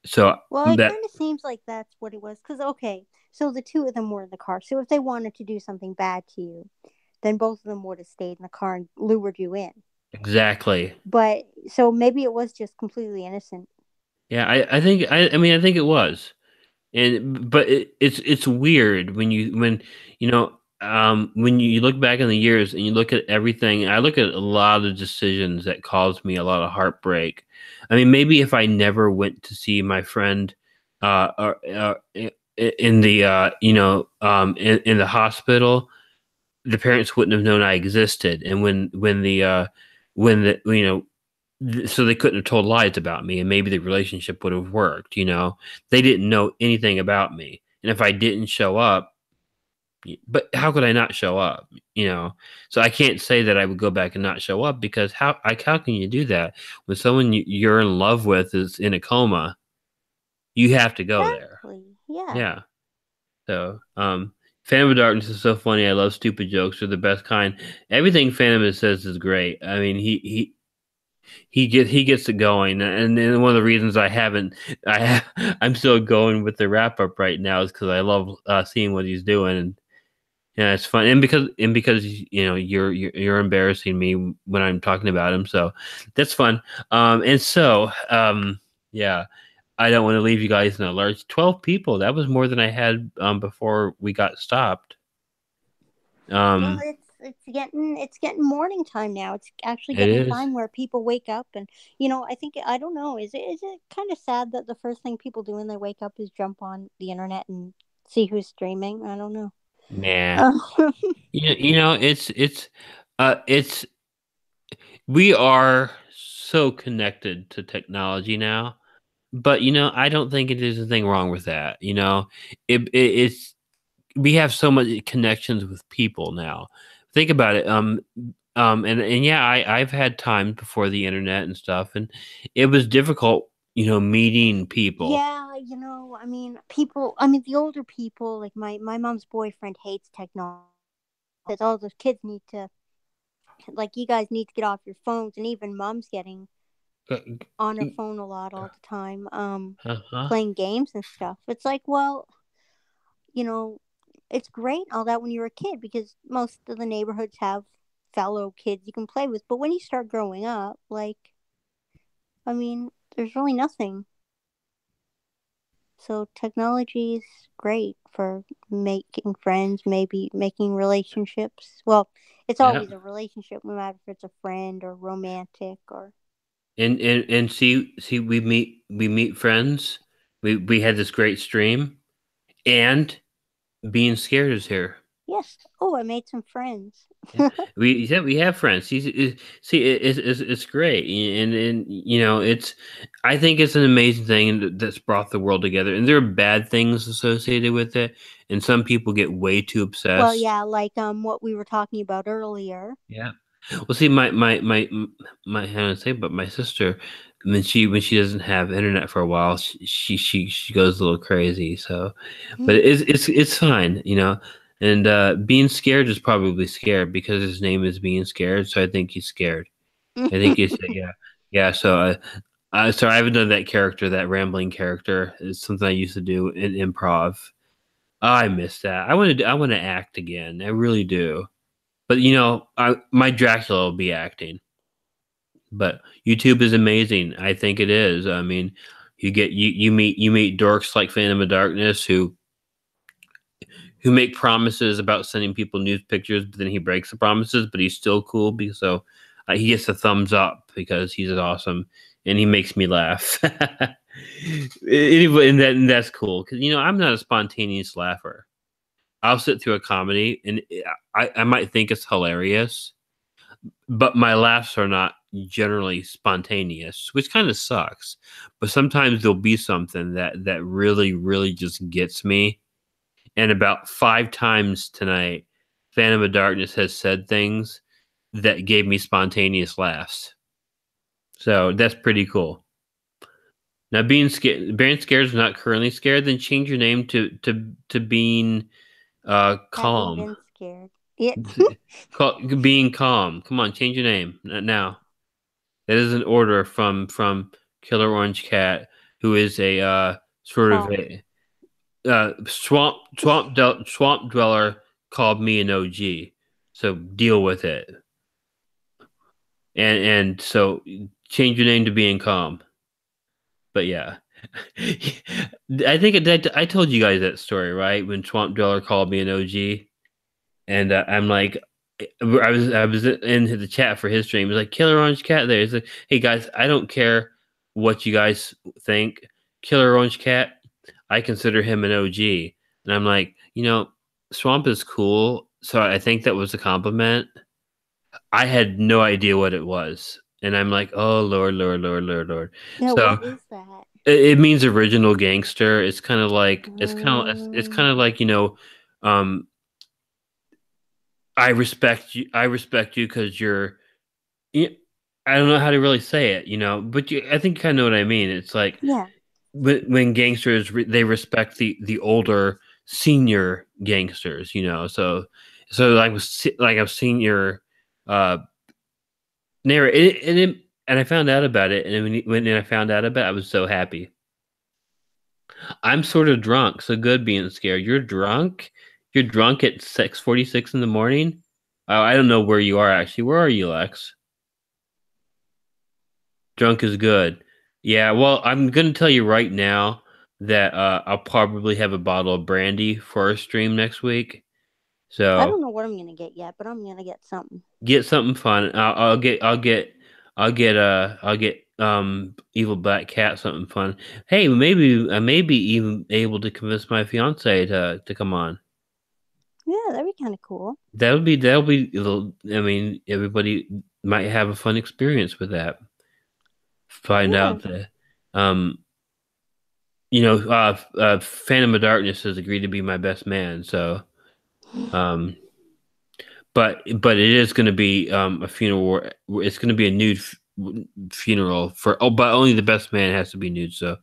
So Well, it that kind of seems like that's what it was. Because, okay, so the two of them were in the car. So if they wanted to do something bad to you, then both of them would have stayed in the car and lured you in. exactly. But so maybe it was just completely innocent. Yeah, I think I mean I think it was. And but it's weird when when you look back in the years and you look at everything. I look at a lot of decisions that caused me a lot of heartbreak. I mean, maybe if I never went to see my friend in the in the hospital, the parents wouldn't have known I existed. And when the so they couldn't have told lies about me, and maybe the relationship would have worked. They didn't know anything about me, and if I didn't show up, but how could I not show up, so I can't say that I would go back and not show up, because how can you do that when someone you're in love with is in a coma? You have to go there. Exactly. Yeah. Yeah. So Phantom of Darkness is so funny. I love stupid jokes. They're the best kind. Everything Phantom says is great. I mean, he gets it going, and one of the reasons I'm still going with the wrap up right now is because I love seeing what he's doing, and yeah, it's fun, and because you're embarrassing me when I'm talking about him, so that's fun. And so yeah, I don't want to leave you guys in a lurch. 12 people, that was more than I had before we got stopped. Well, Um, it's getting morning time now. It's actually it getting is. time where people wake up, and I think I don't know. Is it kind of sad that the first thing people do when they wake up is jump on the internet and see who's streaming? I don't know. Nah. Um, It's we are so connected to technology now, but I don't think there's anything wrong with that. It's we have so much connections with people now. Think about it. And yeah, I've had times before the internet and stuff, and it was difficult, meeting people. yeah, I mean, people. I mean, the older people, like my mom's boyfriend, hates technology. Says all those kids need to, like, you guys need to get off your phones, and even mom's getting Uh, on her phone a lot all the time, Uh-huh. playing games and stuff. It's like, well, you know, it's great all that when you're a kid because most of the neighborhoods have fellow kids you can play with. But when you start growing up, like, I mean, there's really nothing. So technology is great for making friends, maybe making relationships. Well, it's Yeah. always a relationship, no matter if it's a friend or romantic or. And see we meet friends. We had this great stream, and being scared is here. Yes. Oh, I made some friends. Yeah, we have friends. See, it's great, and it's. I think it's an amazing thing that's brought the world together, and there are bad things associated with it, and some people get way too Well, obsessed. yeah, like what we were talking about earlier. Yeah. Well, see, my how to say, but my sister, when she doesn't have internet for a while, she goes a little crazy. So, but it's fine, And being scared is probably scared because his name is being scared. So I think he's scared. I think he's yeah, yeah. So I haven't done that character, that rambling character. It's something I used to do in improv. I miss that. I want to act again. I really do. But my Dracula will be acting. But YouTube is amazing. I think it is. I mean, you meet dorks like Phantom of Darkness who make promises about sending people nude pictures, but then he breaks the promises, but he's still cool because he gets a thumbs up because he's awesome and he makes me laugh. Anyway, and that's cool because I'm not a spontaneous laugher. I'll sit through a comedy and I might think it's hilarious, but my laughs are not generally spontaneous, which kind of sucks. But sometimes there'll be something that really, really just gets me. And about 5 times tonight, Phantom of Darkness has said things that gave me spontaneous laughs. So that's pretty cool. Now, being scared is not currently scared. Then change your name to being Having calm. been scared. Yeah. Being calm. Come on, change your name now. That is an order from Killer Orange Cat, who is a sort of Calm. a swamp dweller called me an OG. So deal with it, and so change your name to being calm. But yeah, I think I told you guys that story, right? When Swamp Dweller called me an OG. And I'm like, I was in the chat for his stream. He's like, Killer Orange Cat there. He's like, hey guys, I don't care what you guys think. Killer Orange Cat, I consider him an OG. And I'm like, Swamp is cool. So I think that was a compliment. I had no idea what it was. And I'm like, oh Lord, Lord, Lord, Lord, Lord. Yeah, So what is that? it means original gangster. It's kind of like it's kind Um, of like um I respect you because y- I don't know how to really say it, but I think you kind of know what I mean. It's like yeah. when gangsters they respect the older senior gangsters, so like a senior uh narrator, and I found out about it, and when I found out about it, I was so happy. I'm sort of drunk, so good being scared. You're drunk. You're drunk at 6:46 in the morning. I don't know where you are actually. Where are you, Lex? Drunk is good. Yeah, well, I'm gonna tell you right now that I'll probably have a bottle of brandy for our stream next week. I So don't know what I'm gonna get yet, but I'm gonna get something. get something fun. I'll get evil black cat something fun. Hey, maybe I may be even able to convince my fiance to come on. Yeah, that'd be kind of cool. That'll be I mean, everybody might have a fun experience with that. Find Yeah. out that um Phantom of Darkness has agreed to be my best man. So, um, but it is going to be a funeral. It's going to be a nude funeral for. Oh, but only the best man has to be nude. So,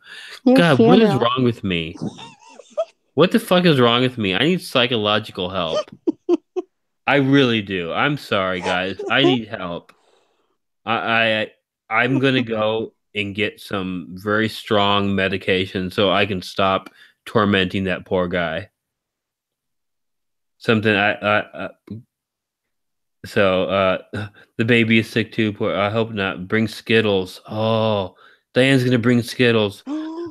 New God, what is funeral. wrong with me? What the fuck is wrong with me? I need psychological help. I really do. I'm sorry, guys. I need help. I, I'm gonna go and get some very strong medication so I can stop tormenting that poor guy. Something I So the baby is sick too. Poor. I hope not. Bring Skittles. Oh, Diane's gonna bring Skittles.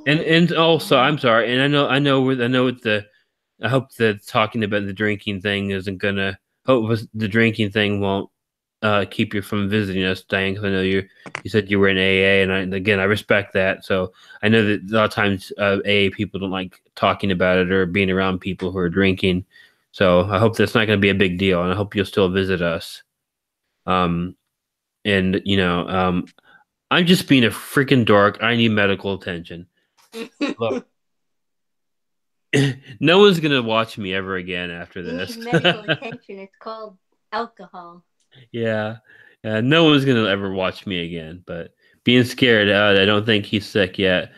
And also, I'm sorry. And I know what the. I hope that talking about the drinking thing isn't gonna. The drinking thing won't keep you from visiting us, Diane. Because I know you said you were in AA, and again I respect that. So I know that a lot of times AA people don't like talking about it or being around people who are drinking. So I hope that's not going to be a big deal, and I hope you'll still visit us. Um, and I'm just being a freaking dork. I need medical attention. Look, no one's gonna watch me ever again after You need this. medical attention. It's called alcohol. Yeah, no one's gonna ever watch me again. But being scared, I don't think he's sick yet.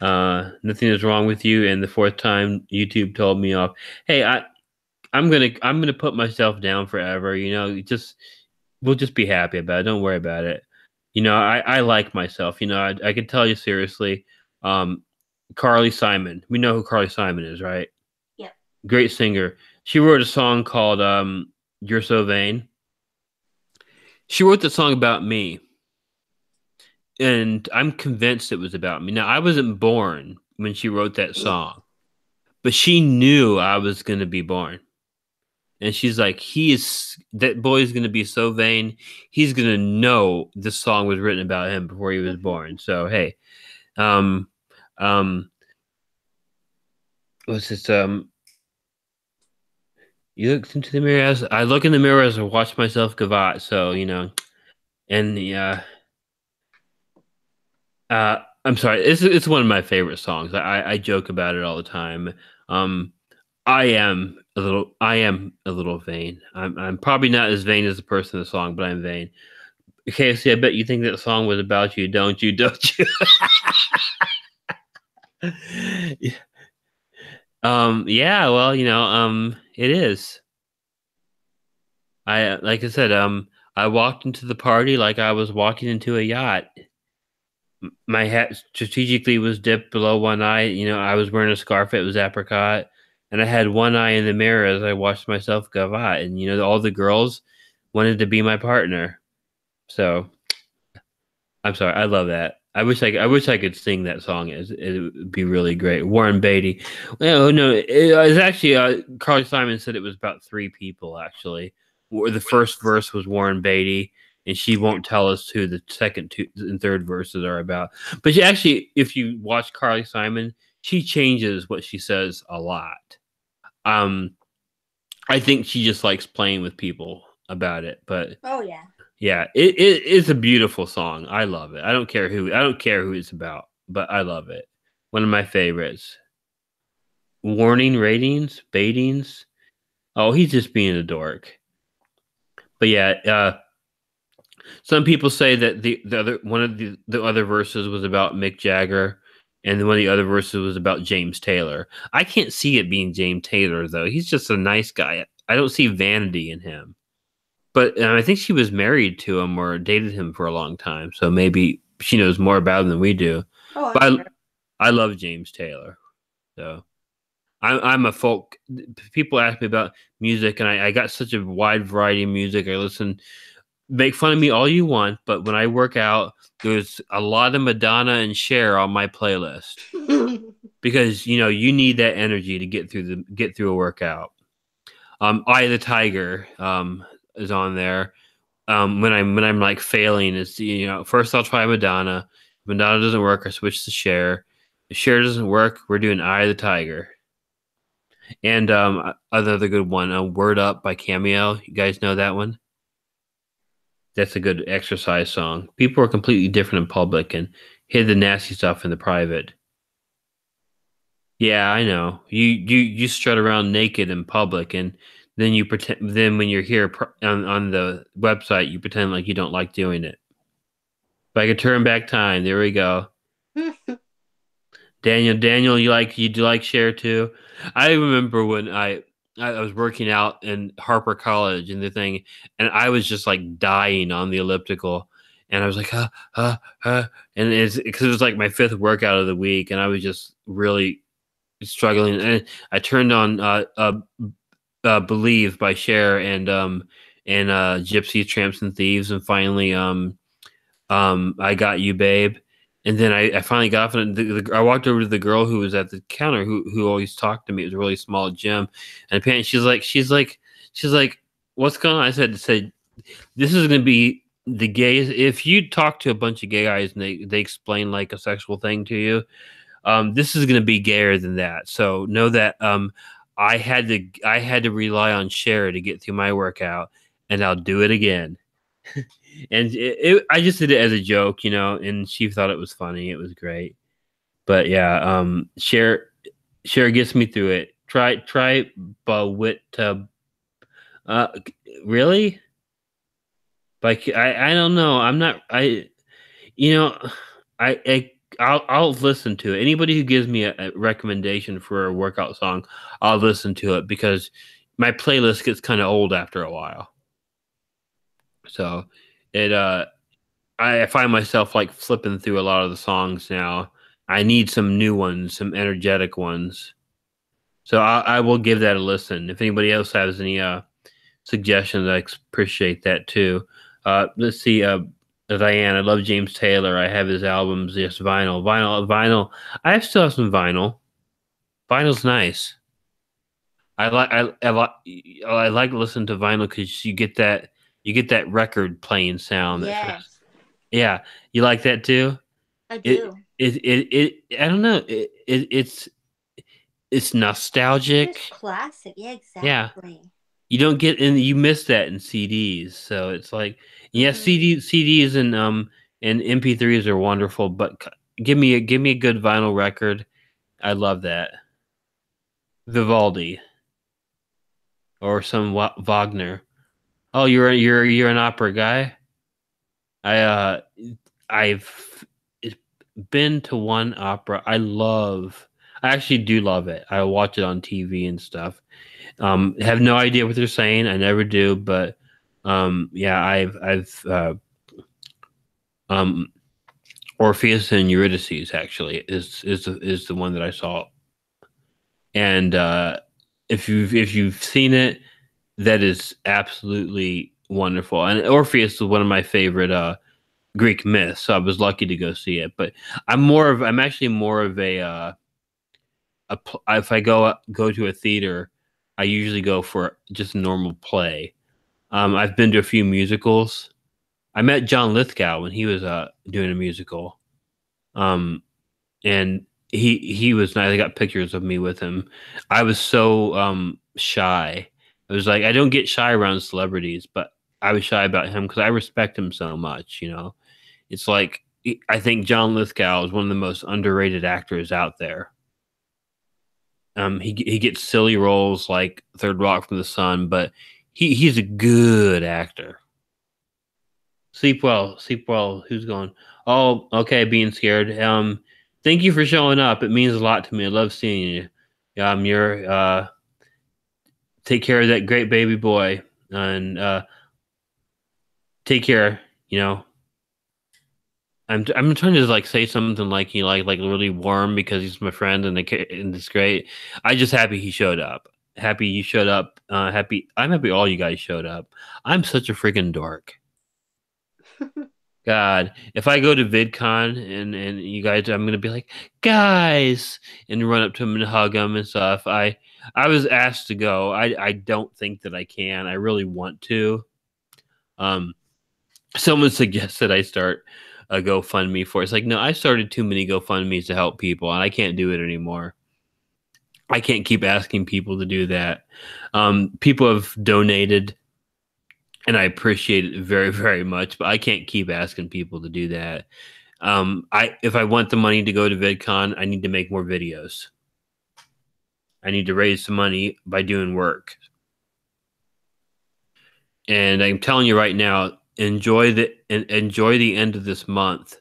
Nothing is wrong with you. And the fourth time YouTube told me off. Hey, I'm gonna put myself down forever. Just we'll just be happy about it. Don't worry about it. I like myself. I can tell you seriously. Um, Carly Simon. We know who Carly Simon is, right? Yep. Great singer. She wrote a song called "You're So Vain." She wrote the song about me, and I'm convinced it was about me. Now, I wasn't born when she wrote that song, but she knew I was going to be born. And she's like, that boy is going to be so vain. He's going to know this song was written about him before he was born. So, hey, um, um, what's this? You look into the mirror as I look in the mirror as I watch myself gavotte. So, and yeah, I'm sorry. It's one of my favorite songs. I joke about it all the time. Um, I am a little vain. I'm probably not as vain as the person in the song, but I'm vain. Casey, I bet you think that song was about you, don't you? Don't you? Yeah. Well, it is. Like I said, I walked into the party like I was walking into a yacht. My hat strategically was dipped below one eye. I was wearing a scarf. It was apricot, and I had one eye in the mirror as I watched myself gavotte. And all the girls wanted to be my partner. So I'm sorry, I love that. I wish I could sing that song. It would be really great. Warren Beatty. No, no, it was actually Carly Simon said it was about three people actually. Where the first verse was Warren Beatty, and she won't tell us who the second two and third verses are about. But she actually, if you watch Carly Simon, she changes what she says a lot. Um, I think she just likes playing with people about it, but Oh yeah. yeah, it is a beautiful song. I love it. I don't care who it's about, but I love it. One of my favorites. Warning ratings, baitings. Oh, he's just being a dork. But yeah, some people say that the other one of the other verses was about Mick Jagger, and then one of the other verses was about James Taylor. I can't see it being James Taylor though. He's just a nice guy. I don't see vanity in him. But I think she was married to him or dated him for a long time, so maybe she knows more about him than we do. Oh, But I'm sure. I love James Taylor, so I'm a folk. People ask me about music, and I got such a wide variety of music. I listen. Make fun of me all you want, but when I work out, there's a lot of Madonna and Cher on my playlist because you need that energy to get through a workout. Eye of the Tiger is on there. When I'm like failing, it's first I'll try Madonna. If Madonna doesn't work, I switch to Cher. If Cher doesn't work, we're doing Eye of the Tiger. And another good one, Word Up by Cameo. You guys know that one? That's a good exercise song. People are completely different in public and hid the nasty stuff in the private. Yeah, I know. You strut around naked in public, and then you pretend. Then when you're here on the website, you pretend like you don't like doing it. If I could turn back time, there we go. Daniel, you do like share too? I remember when I was working out in Harper College and the thing, and I was just like dying on the elliptical, and I was like, and it's because it was like my fifth workout of the week, and I was just really struggling, and I turned on Believe by Cher, and and Gypsies, Tramps, and Thieves, and finally I Got You, Babe. And then I finally got off, and I walked over to the girl who was at the counter, who always talked to me. It was a really small gym, and apparently she's like, what's going on? I said, this is going to be the gayest. If you talk to a bunch of gay guys and they explain like a sexual thing to you, this is going to be gayer than that. So know that I had to rely on Cher to get through my workout, and I'll do it again. And I just did it as a joke, and she thought it was funny. It was great. But yeah, Cher gets me through it. Try Bawit uh really? Like I don't know. I'm not you know I'll listen to it. Anybody who gives me a recommendation for a workout song, I'll listen to it because my playlist gets kind of old after a while. So it I find myself like flipping through a lot of the songs now. I need some new ones, some energetic ones. So I will give that a listen. If anybody else has any suggestions, I appreciate that too. Let's see. Diane, I love James Taylor. I have his albums, yes, vinyl. I still have some vinyl. Vinyl's nice. I like listening to vinyl because you get that record playing sound that kind of. Yes, Yeah, you like that too. I It do. I don't know. It's Just nostalgic. classic. Yeah, Yeah, exactly. you don't get and you miss that in CDs. So it's like, yeah, Hmm. CDs and MP3s are wonderful, but give me a good vinyl record. I love that. Vivaldi or some Wagner. Oh, you're an opera guy. I I've been to one opera. I actually do love it. I watch it on TV and stuff. Have no idea what they're saying. I never do, but yeah, I've um Orpheus and Eurydice actually is the one that I saw. And if you've seen it, that is absolutely wonderful. And Orpheus is one of my favorite Greek myths, so I was lucky to go see it. But I'm actually more of if I go to a theater, I usually go for just a normal play. I've been to a few musicals. I met John Lithgow when he was doing a musical. Um, and he was nice. I got pictures of me with him. I was so shy. I was like, I don't get shy around celebrities, but I was shy about him because I respect him so much. It's like I think John Lithgow is one of the most underrated actors out there. He gets silly roles like Third Rock from the Sun, but he's a good actor. Sleep well, sleep well. Who's going? Oh, okay. Being scared. Thank you for showing up. It means a lot to me. I love seeing you. You're take care of that great baby boy, and take care. You know, I'm trying to like say something like like really warm because he's my friend and it's great. I just happy he showed up. Happy you showed up. I'm happy all you guys showed up. I'm such a freaking dork. God, if I go to VidCon and you guys, I'm gonna be like, guys, and run up to them and hug them and stuff. I was asked to go. I don't think that I can. I really want to. Um, Someone suggested I start a GoFundMe for it. It's like, no, I started too many GoFundMe's to help people, and I can't do it anymore. I can't keep asking people to do that. People have donated, and I appreciate it very, very much, but I can't keep asking people to do that. I if I want the money to go to VidCon, I need to make more videos. I need to raise some money by doing work. And I'm telling you right now, enjoy the end of this month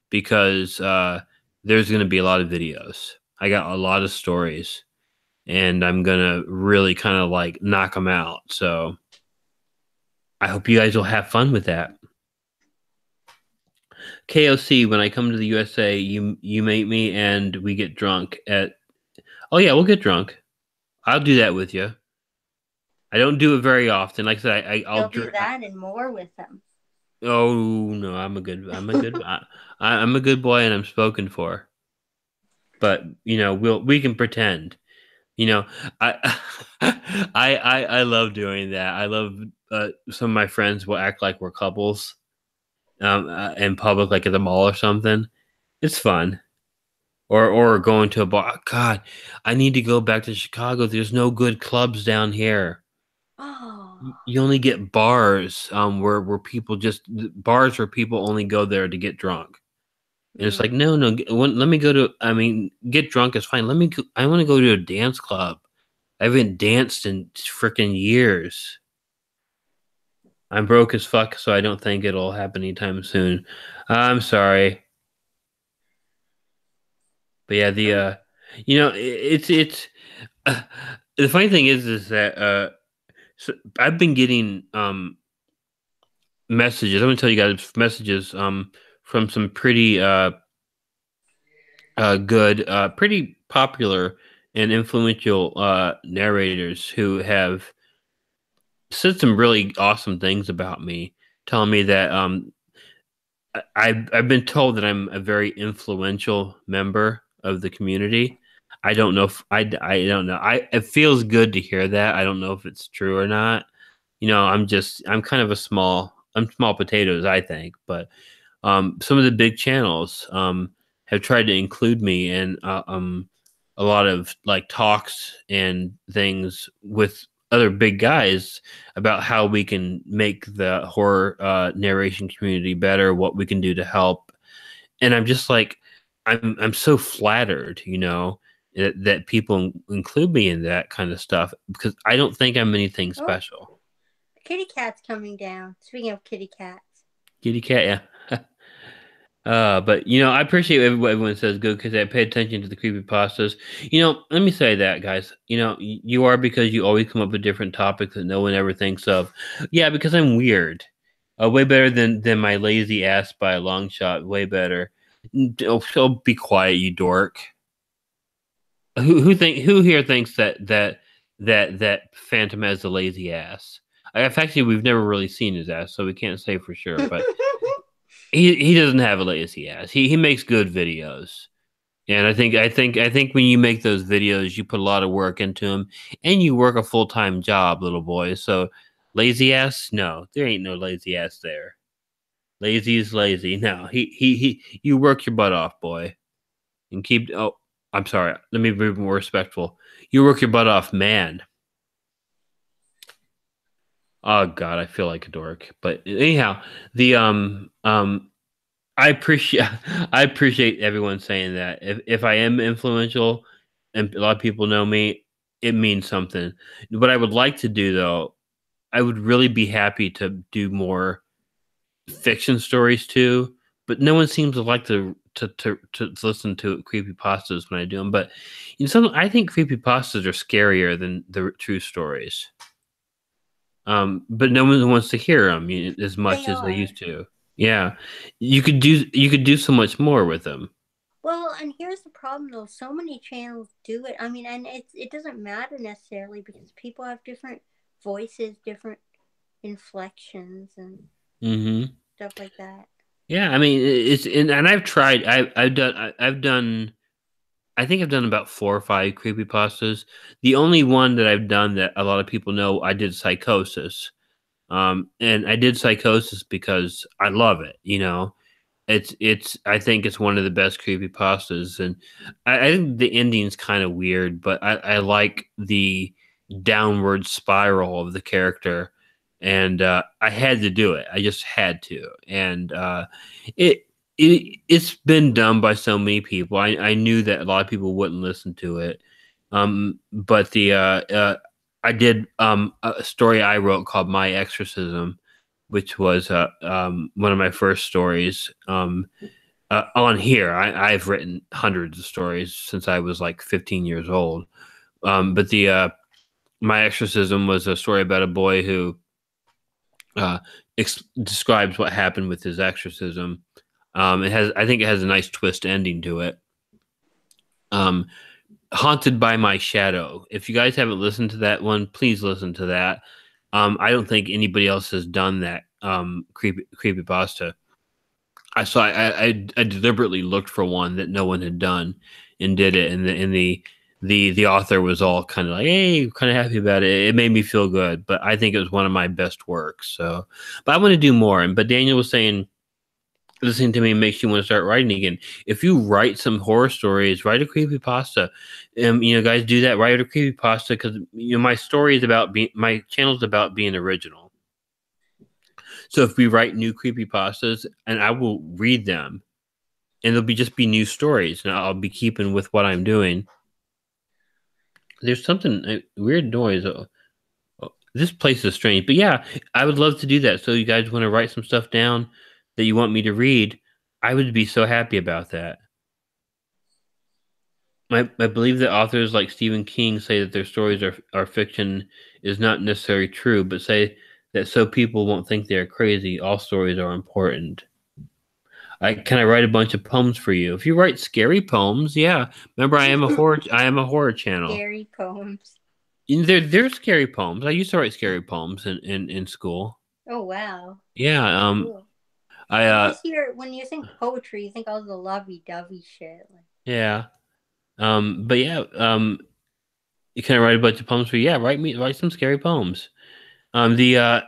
because there's going to be a lot of videos. I got a lot of stories, and I'm gonna really kind of like knock them out. So I hope you guys will have fun with that. KOC, when I come to the USA, you meet me and we get drunk at. Oh yeah, we'll get drunk. I'll do that with you. I don't do it very often. Like I said, I'll You'll do drink. that and more with them. Oh no, I'm a good boy, and I'm spoken for. But we can pretend. You know, I I love doing that. I love some of my friends will act like we're couples in public, like at the mall or something. It's fun. Or going to a bar. God, I need to go back to Chicago. There's no good clubs down here. Oh. You only get bars where people just bars where people only go there to get drunk. And it's like, Mm. no, no, let me go to. I mean, get drunk is fine. Let me. I want to go to a dance club. I haven't danced in freaking years. I'm broke as fuck, so I don't think it'll happen anytime soon. I'm sorry, but yeah, Mm. it's uh, the funny thing is that so I've been getting messages. I'm gonna tell you guys messages from some pretty good pretty popular and influential narrators who have said some really awesome things about me, telling me that I've been told that I'm a very influential member of the community. I don't know if I don't know. It feels good to hear that. I don't know if it's true or not. I'm kind of I'm small potatoes, I think, but some of the big channels have tried to include me in a lot of like talks and things with other big guys about how we can make the horror narration community better, what we can do to help. And I'm just like, I'm so flattered, that people include me in that kind of stuff because I don't think I'm anything Oh, special. kitty cat's coming down. Speaking of kitty cats. Kitty cat, yeah. But I appreciate what everyone says good because I pay attention to the creepy pastas. Let me say that, guys. You are because you always come up with different topics that no one ever thinks of. Yeah, because I'm weird. Way better than my lazy ass by a long shot. Way better. So be quiet, you dork. Who here thinks that Phantom has a lazy ass? Actually, we've never really seen his ass, so we can't say for sure. But he doesn't have a lazy ass. He makes good videos. And I think when you make those videos, you put a lot of work into them, and you work a full time job, little boy. So lazy ass, no, there ain't no lazy ass there. Lazy is lazy. No, he. You work your butt off, boy, and keep. Oh, I'm sorry. Let me be more respectful. You work your butt off, man. Oh God, I feel like a dork. But anyhow, the I appreciate I appreciate everyone saying that. If I am influential and a lot of people know me, it means something. What I would like to do though, I would really be happy to do more fiction stories too, but no one seems to like to listen to creepy pastas when I do them. But I think creepy pastas are scarier than the true stories. But no one wants to hear them as They much as they are. used to. Yeah, you could do so much more with them. Well, and here's the problem though. So many channels do it. I mean, and it doesn't matter necessarily because people have different voices, different inflections, and Hmm. stuff like that. Yeah, I mean it's and I've tried. I've done. I think I've done about 4 or 5 creepypastas. The only one that I've done that a lot of people know, I did Psychosis. And I did Psychosis because I love it. It's I think it's one of the best creepy pastas, and I think the ending's kind of weird, but I like the downward spiral of the character, and I had to do it. I just had to, and it it's been done by so many people. I knew that a lot of people wouldn't listen to it, but the I did a story I wrote called My Exorcism, which was one of my first stories on here. I've written hundreds of stories since I was like 15 years old. But the My Exorcism was a story about a boy who uh, describes what happened with his exorcism. I think it has a nice twist ending to it. Um, Haunted by My Shadow. If you guys haven't listened to that one, please listen to that. I don't think anybody else has done that creepypasta. I deliberately looked for one that no one had done and did it, and the author was all kind of like, hey, kind of happy about it. It made me feel good, but I think it was one of my best works. So, but I want to do more. And but Daniel was saying, listening to me makes you want to start writing again. If you write some horror stories, write a creepypasta. Guys, do that. Write a creepypasta because my story is about being, my channel is about being original. So if we write new creepypastas, and I will read them, and they'll just be new stories, and I'll be keeping with what I'm doing. There's something weird noise. This place is strange, but yeah, I would love to do that. So you guys want to write some stuff down that you want me to read? I would be so happy about that. I believe that authors like Stephen King say that their stories are fiction is not necessarily true, but say that so people won't think they're crazy. All stories are important. Can I write a bunch of poems for you? If you write scary poems, yeah. Remember, I am a horror channel. Scary poems. They're scary poems. I used to write scary poems in school. Oh wow. Yeah. Cool. I I just hear when you think poetry, you think all the lovey-dovey shit. Like, yeah. But yeah. Can I write a bunch of poems for you? Yeah. Write some scary poems. The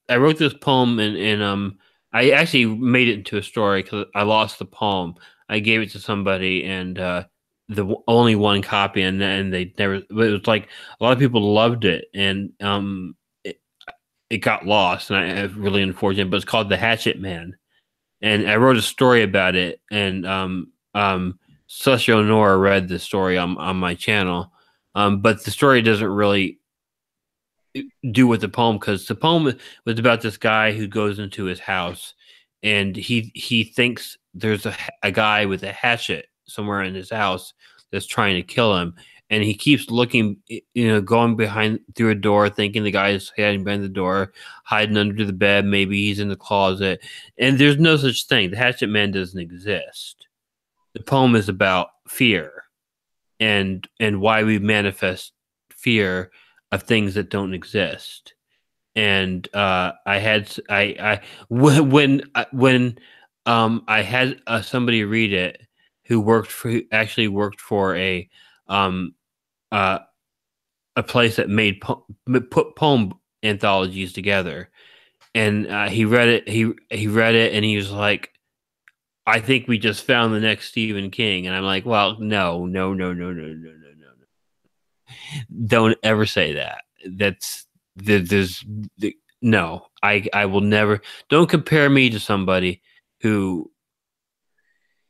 I wrote this poem and I actually made it into a story because I lost the poem. I gave it to somebody and only one copy and they never. But it was like a lot of people loved it and it got lost and I really unfortunate. But it's called The Hatchet Man and I wrote a story about it and Susio Nora read the story on my channel. But the story doesn't really do with the poem because the poem was about this guy who goes into his house and he thinks there's a guy with a hatchet somewhere in his house that's trying to kill him and he keeps looking, going behind through a door thinking the guy's hiding behind the door, hiding under the bed, maybe he's in the closet, and there's no such thing. The hatchet man doesn't exist. The poem is about fear and why we manifest fear of things that don't exist. And I had I when I had somebody read it who actually worked for um uh, a place that put poem anthologies together, and he read it. He read it, and he was like, "I think we just found the next Stephen King." And I'm like, "Well, no, no, no, no, no, no, no, no, don't ever say that. There's no. I will never. Don't compare me to somebody who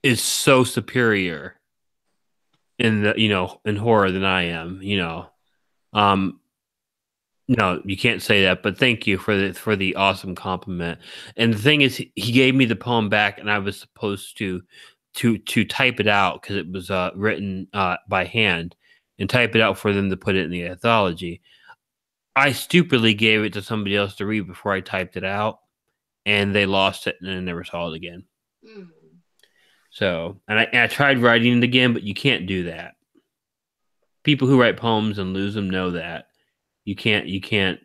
is so superior in horror than I am. Um, no, you can't say that. But thank you for the awesome compliment. And the thing is, he gave me the poem back, and I was supposed to type it out because it was written by hand and type it out for them to put it in the anthology. I stupidly gave it to somebody else to read before I typed it out, and they lost it and I never saw it again. mm. So, and I tried writing it again, but you can't do that. People who write poems and lose them know that you can't.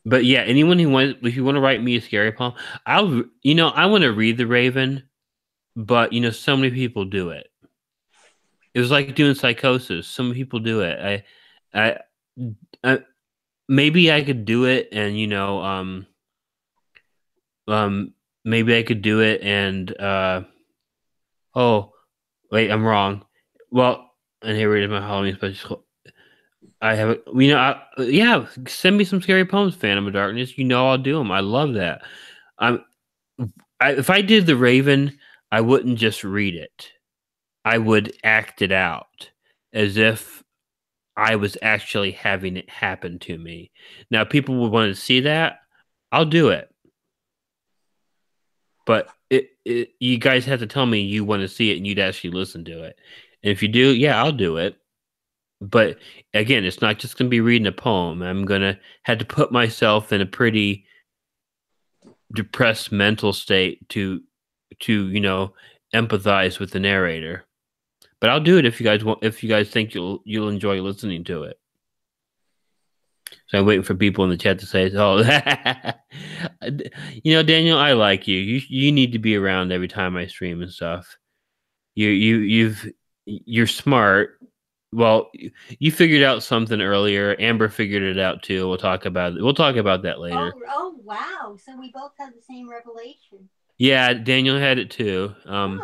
But yeah, anyone who wants, if you want to write me a scary poem, I want to read The Raven, but so many people do it. It was like doing Psychosis. So many people do it. I, I maybe I could do it, and Um, maybe I could do it and oh wait, I'm wrong. Well, and here it is, my Halloween special. I have it. Yeah. Send me some scary poems, Phantom of Darkness. I'll do them. I love that. I'm. If I did The Raven, I wouldn't just read it. I would act it out as if I was actually having it happen to me. Now, people would want to see that. I'll do it. But you guys have to tell me you want to see it and you'd actually listen to it. And if you do, yeah, I'll do it. But again, it's not just gonna be reading a poem. I'm gonna have to put myself in a pretty depressed mental state to empathize with the narrator. but I'll do it if you guys want. If you guys think you'll enjoy listening to it. So I'm waiting for people in the chat to say, "Oh, Daniel, I like you. You need to be around every time I stream and stuff. You're smart. Well, you figured out something earlier. Amber figured it out too. We'll talk about it. We'll talk about that later. Oh, wow. So we both had the same revelation. Yeah, Daniel had it too. Huh.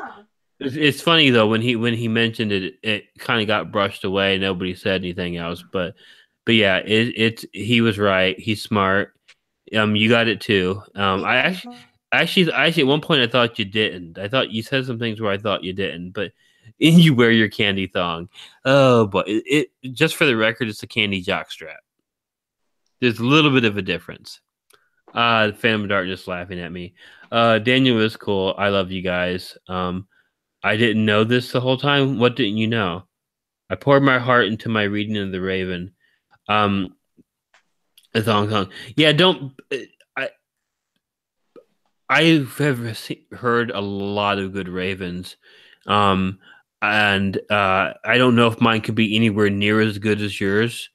It's funny though when he mentioned it, it kind of got brushed away. Nobody said anything else, but yeah, it's he was right. He's smart. You got it too. I Yeah. actually at one point I thought you didn't. I thought you said some things where I thought you didn't, but you wear your candy thong. Oh, but it just for the record, it's a candy jockstrap. There's a little bit of a difference. Phantom of Darkness laughing at me. Daniel is cool. I love you guys. I didn't know this the whole time. What didn't you know? I poured my heart into my reading of the Raven. Um, a thong. Yeah, don't. I I have heard a lot of good Ravens, um, and I don't know if mine could be anywhere near as good as yours,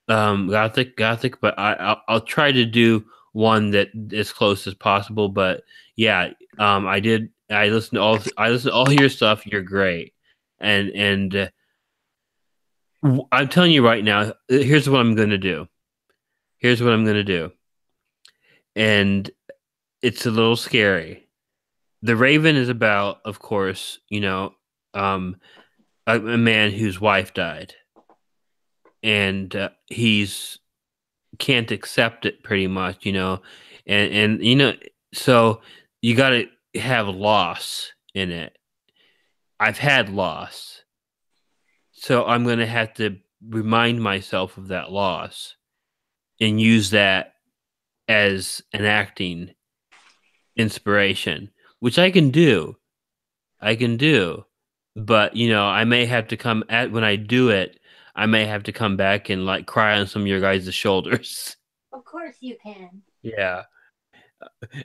Gothic. But I'll try to do one that as close as possible. But yeah, I did. I listened to all your stuff. You're great, and I'm telling you right now. Here's what I'm gonna do. Here's what I'm gonna do, and it's a little scary. The Raven is about, of course, um, a man whose wife died, and he's can't accept it pretty much, and so you got to have loss in it. I've had loss, so I'm gonna have to remind myself of that loss and use that as an acting inspiration, which I can do. I can do. But, I may have to come at when I do it, I may have to come back and like cry on some of your guys' shoulders. Of course you can. Yeah.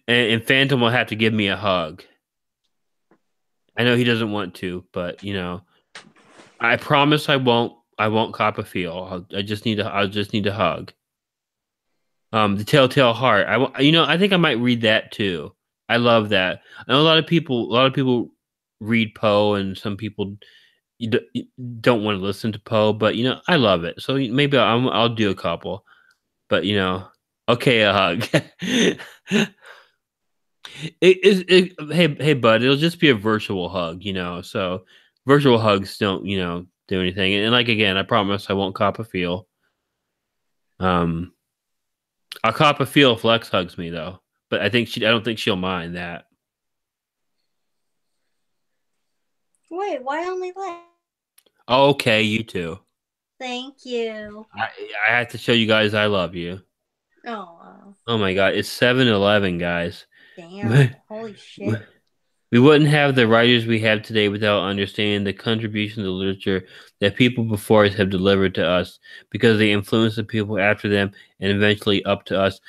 And Phantom will have to give me a hug. I know he doesn't want to, but I promise I won't cop a feel. I'll just need a hug. The Telltale Heart. I think I might read that too. I love that. I know a lot of people read Poe and some people you don't want to listen to Poe, but I love it. So maybe I'll do a couple. But okay, a hug. Hey bud, it'll just be a virtual hug, So virtual hugs don't do anything. And like again, I promise I won't cop a feel. Um, I'll cop a feel if Lex hugs me though, but I don't think she'll mind that. Wait, why only left? Okay, you too. Thank you. I I have to show you guys I love you. Oh, Oh my god, it's 7-Eleven, guys. damn. Holy shit. We wouldn't have the writers we have today without understanding the contribution to literature that people before us have delivered to us because they influenced the people after them and eventually up to us.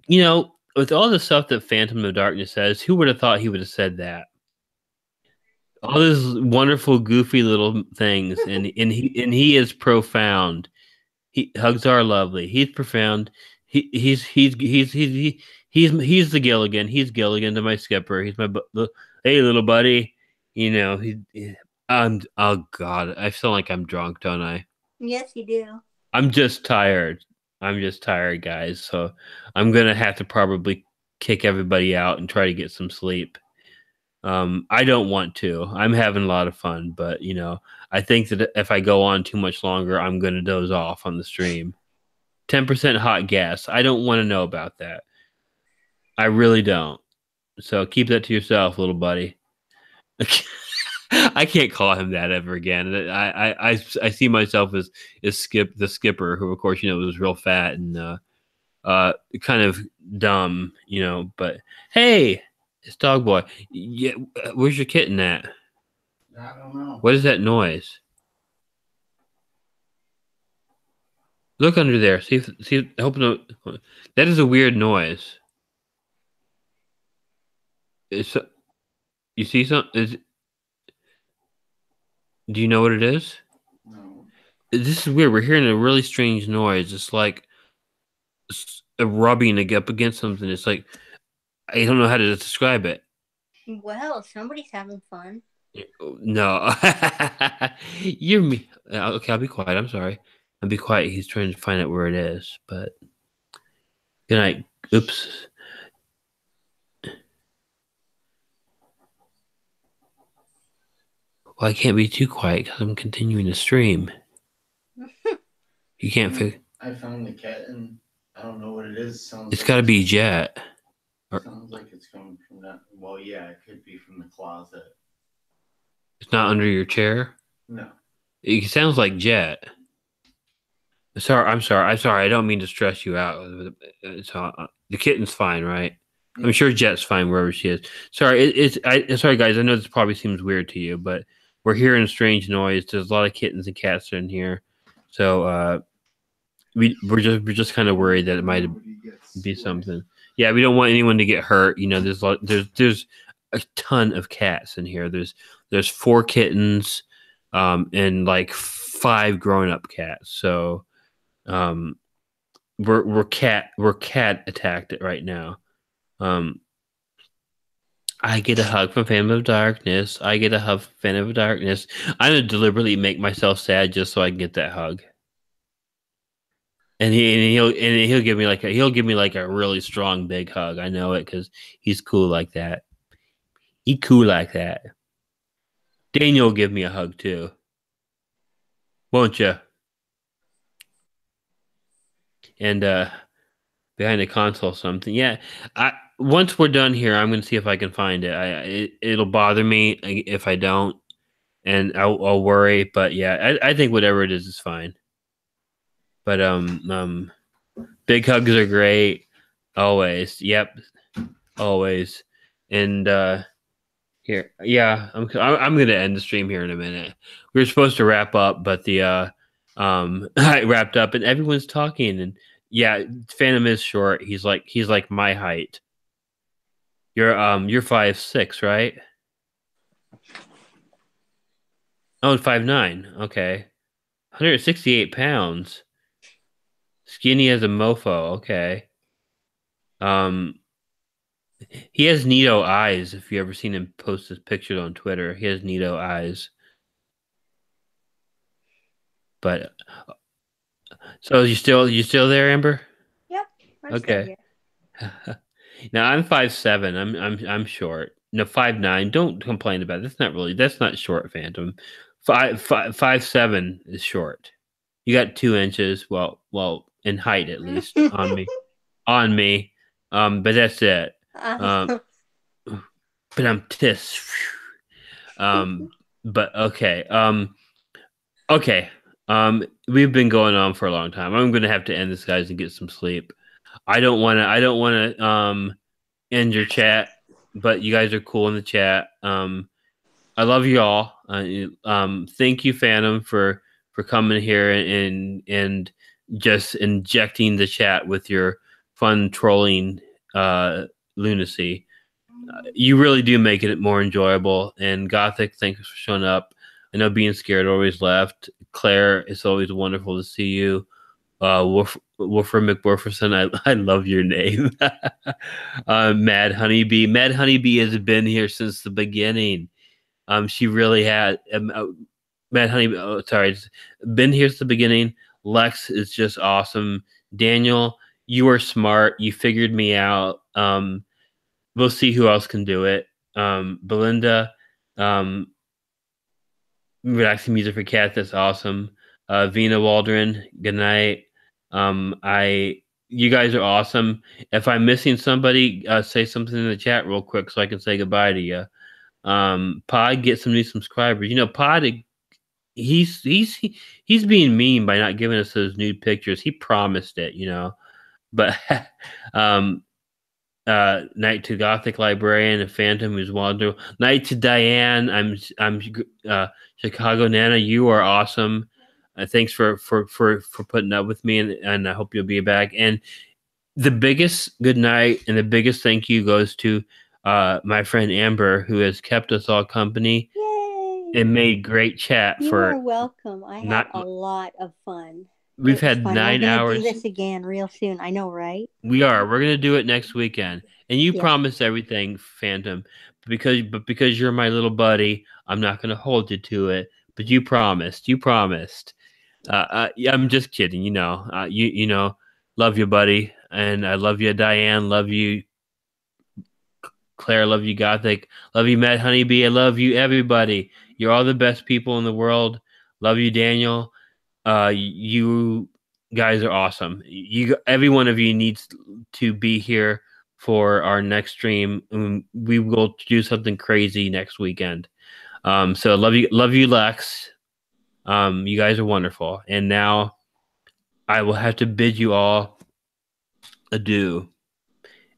With all the stuff that Phantom of Darkness says, who would have thought he would have said that? All these wonderful, goofy little things, and he is profound. Hugs are lovely. He's profound. He's the Gilligan. He's Gilligan to my Skipper. He's hey little buddy. Oh god, I feel like I'm drunk, don't I? Yes, you do. I'm just tired. I'm just tired, guys. So I'm gonna have to probably kick everybody out and try to get some sleep. I don't want to. I'm having a lot of fun, but I think that if I go on too much longer, I'm gonna doze off on the stream. 10% hot gas. I don't want to know about that. I really don't. So keep that to yourself, little buddy. I can't call him that ever again. I see myself as Skip the Skipper, who of course was real fat and kind of dumb, But hey, it's Dog Boy. Yeah, where's your kitten at? I don't know. What is that noise? Look under there. See. I hope no. That is a weird noise. It's you see some is Do you know what it is? No. This is weird. We're hearing a really strange noise. It's like a rubbing up against something. It's like I don't know how to describe it. Well, somebody's having fun. No, you're me. Okay, I'll be quiet. I'm sorry. I'll be quiet. He's trying to find out where it is. But good night. Oops. Well, I can't be too quiet because I'm continuing to stream. You can't fix. I found the cat and I don't know what it is. It's got to be Jet. Sounds like it's coming from that. Well, yeah, it could be from the closet. It's not under your chair. No. It sounds like Jet. Sorry, I'm sorry. I'm sorry. I don't mean to stress you out. The kitten's fine, right? I'm sure Jet's fine wherever she is. Sorry, sorry, guys. I know this probably seems weird to you, but we're hearing a strange noise. There's a lot of kittens and cats in here, so we're just kind of worried that it might be something. Yeah, we don't want anyone to get hurt. You know, there's a ton of cats in here. There's 4 kittens, and like 5 grown up cats. So we're cat attacked right now. I get a hug from Phantom of Darkness. I get a hug from Phantom of Darkness. I'm gonna deliberately make myself sad just so I can get that hug. And he'll give me like a really strong big hug. I know it because he's cool like that. He cool like that. Daniel will give me a hug too, won't you? And behind the console something. Yeah, once we're done here, I'm gonna see if I can find it. It'll bother me if I don't, and I'll worry. But yeah, I think whatever it is fine. But big hugs are great, always. Yep, always. And here, yeah, I'm gonna end the stream here in a minute. We were supposed to wrap up, but the I wrapped up and everyone's talking and yeah, Phantom is short. He's like my height. You're 5'6", right? Oh, 5'9". Okay, 168 pounds. Skinny as a mofo. Okay. Um, he has neato eyes. If you ever seen him post his pictures on Twitter, he has neato eyes. But so you still there, Amber? Yep, I'm still Okay. here. Now I'm 5'7". I'm short. No, 5'9". Don't complain about it. That's not short, Phantom. 5'7" is short. You got 2 inches. Well, in height at least on me. On me. But that's it. But I'm tis. But okay. Okay. We've been going on for a long time. I'm gonna have to end this, guys, and get some sleep. I don't wanna end your chat, but you guys are cool in the chat. I love you all. Thank you, Phantom, for coming here and just injecting the chat with your fun trolling lunacy. You really do make it more enjoyable. And Gothic, thanks for showing up. I know being scared always left. Claire, it's always wonderful to see you. Wolfer McWolferson, I love your name. Mad Honeybee. Mad Honeybee has been here since the beginning. She really had. Mad Honeybee, oh, sorry, been here since the beginning. Lex is just awesome. Daniel, you are smart. You figured me out. We'll see who else can do it. Belinda, relaxing music for cats. That's awesome. Vina Waldron, good night. You guys are awesome. If I'm missing somebody, say something in the chat real quick so I can say goodbye to you. Pod, get some new subscribers. You know, Pod, he's being mean by not giving us those nude pictures. He promised it, you know. But night to Gothic Librarian, a Phantom who's wandering. Night to Diane. I'm Chicago Nana. You are awesome. Thanks for putting up with me, and I hope you'll be back. And the biggest good night and the biggest thank you goes to my friend Amber, who has kept us all company. Yay! It made great chat You are for welcome. I had not. a lot of fun. We've It was had fun. We're 9 gonna do hours. this again real soon. I know, right? We are. We're gonna do it next weekend. And you Yes. promised everything, Phantom. Because you're my little buddy, I'm not gonna hold you to it. But you promised. You promised. Yeah, I'm just kidding. Love you, buddy, and I love you, Diane. Love you, Claire. Love you, Gothic. Love you, Matt Honeybee. I love you, everybody. You're all the best people in the world. Love you, Daniel. You guys are awesome. Every one of you needs to be here for our next stream. We will do something crazy next weekend. So love you, Lex. You guys are wonderful. And now I will have to bid you all adieu.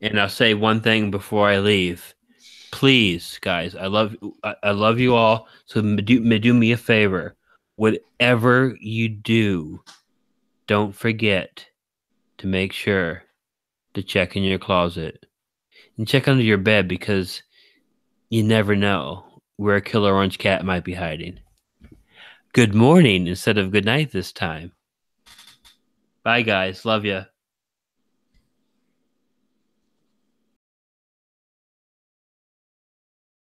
And I'll say one thing before I leave. Please, guys, I love you all. So do me a favor. Whatever you do, don't forget to make sure to check in your closet and check under your bed because you never know where a killer orange cat might be hiding. Good morning instead of good night this time. Bye, guys. Love ya.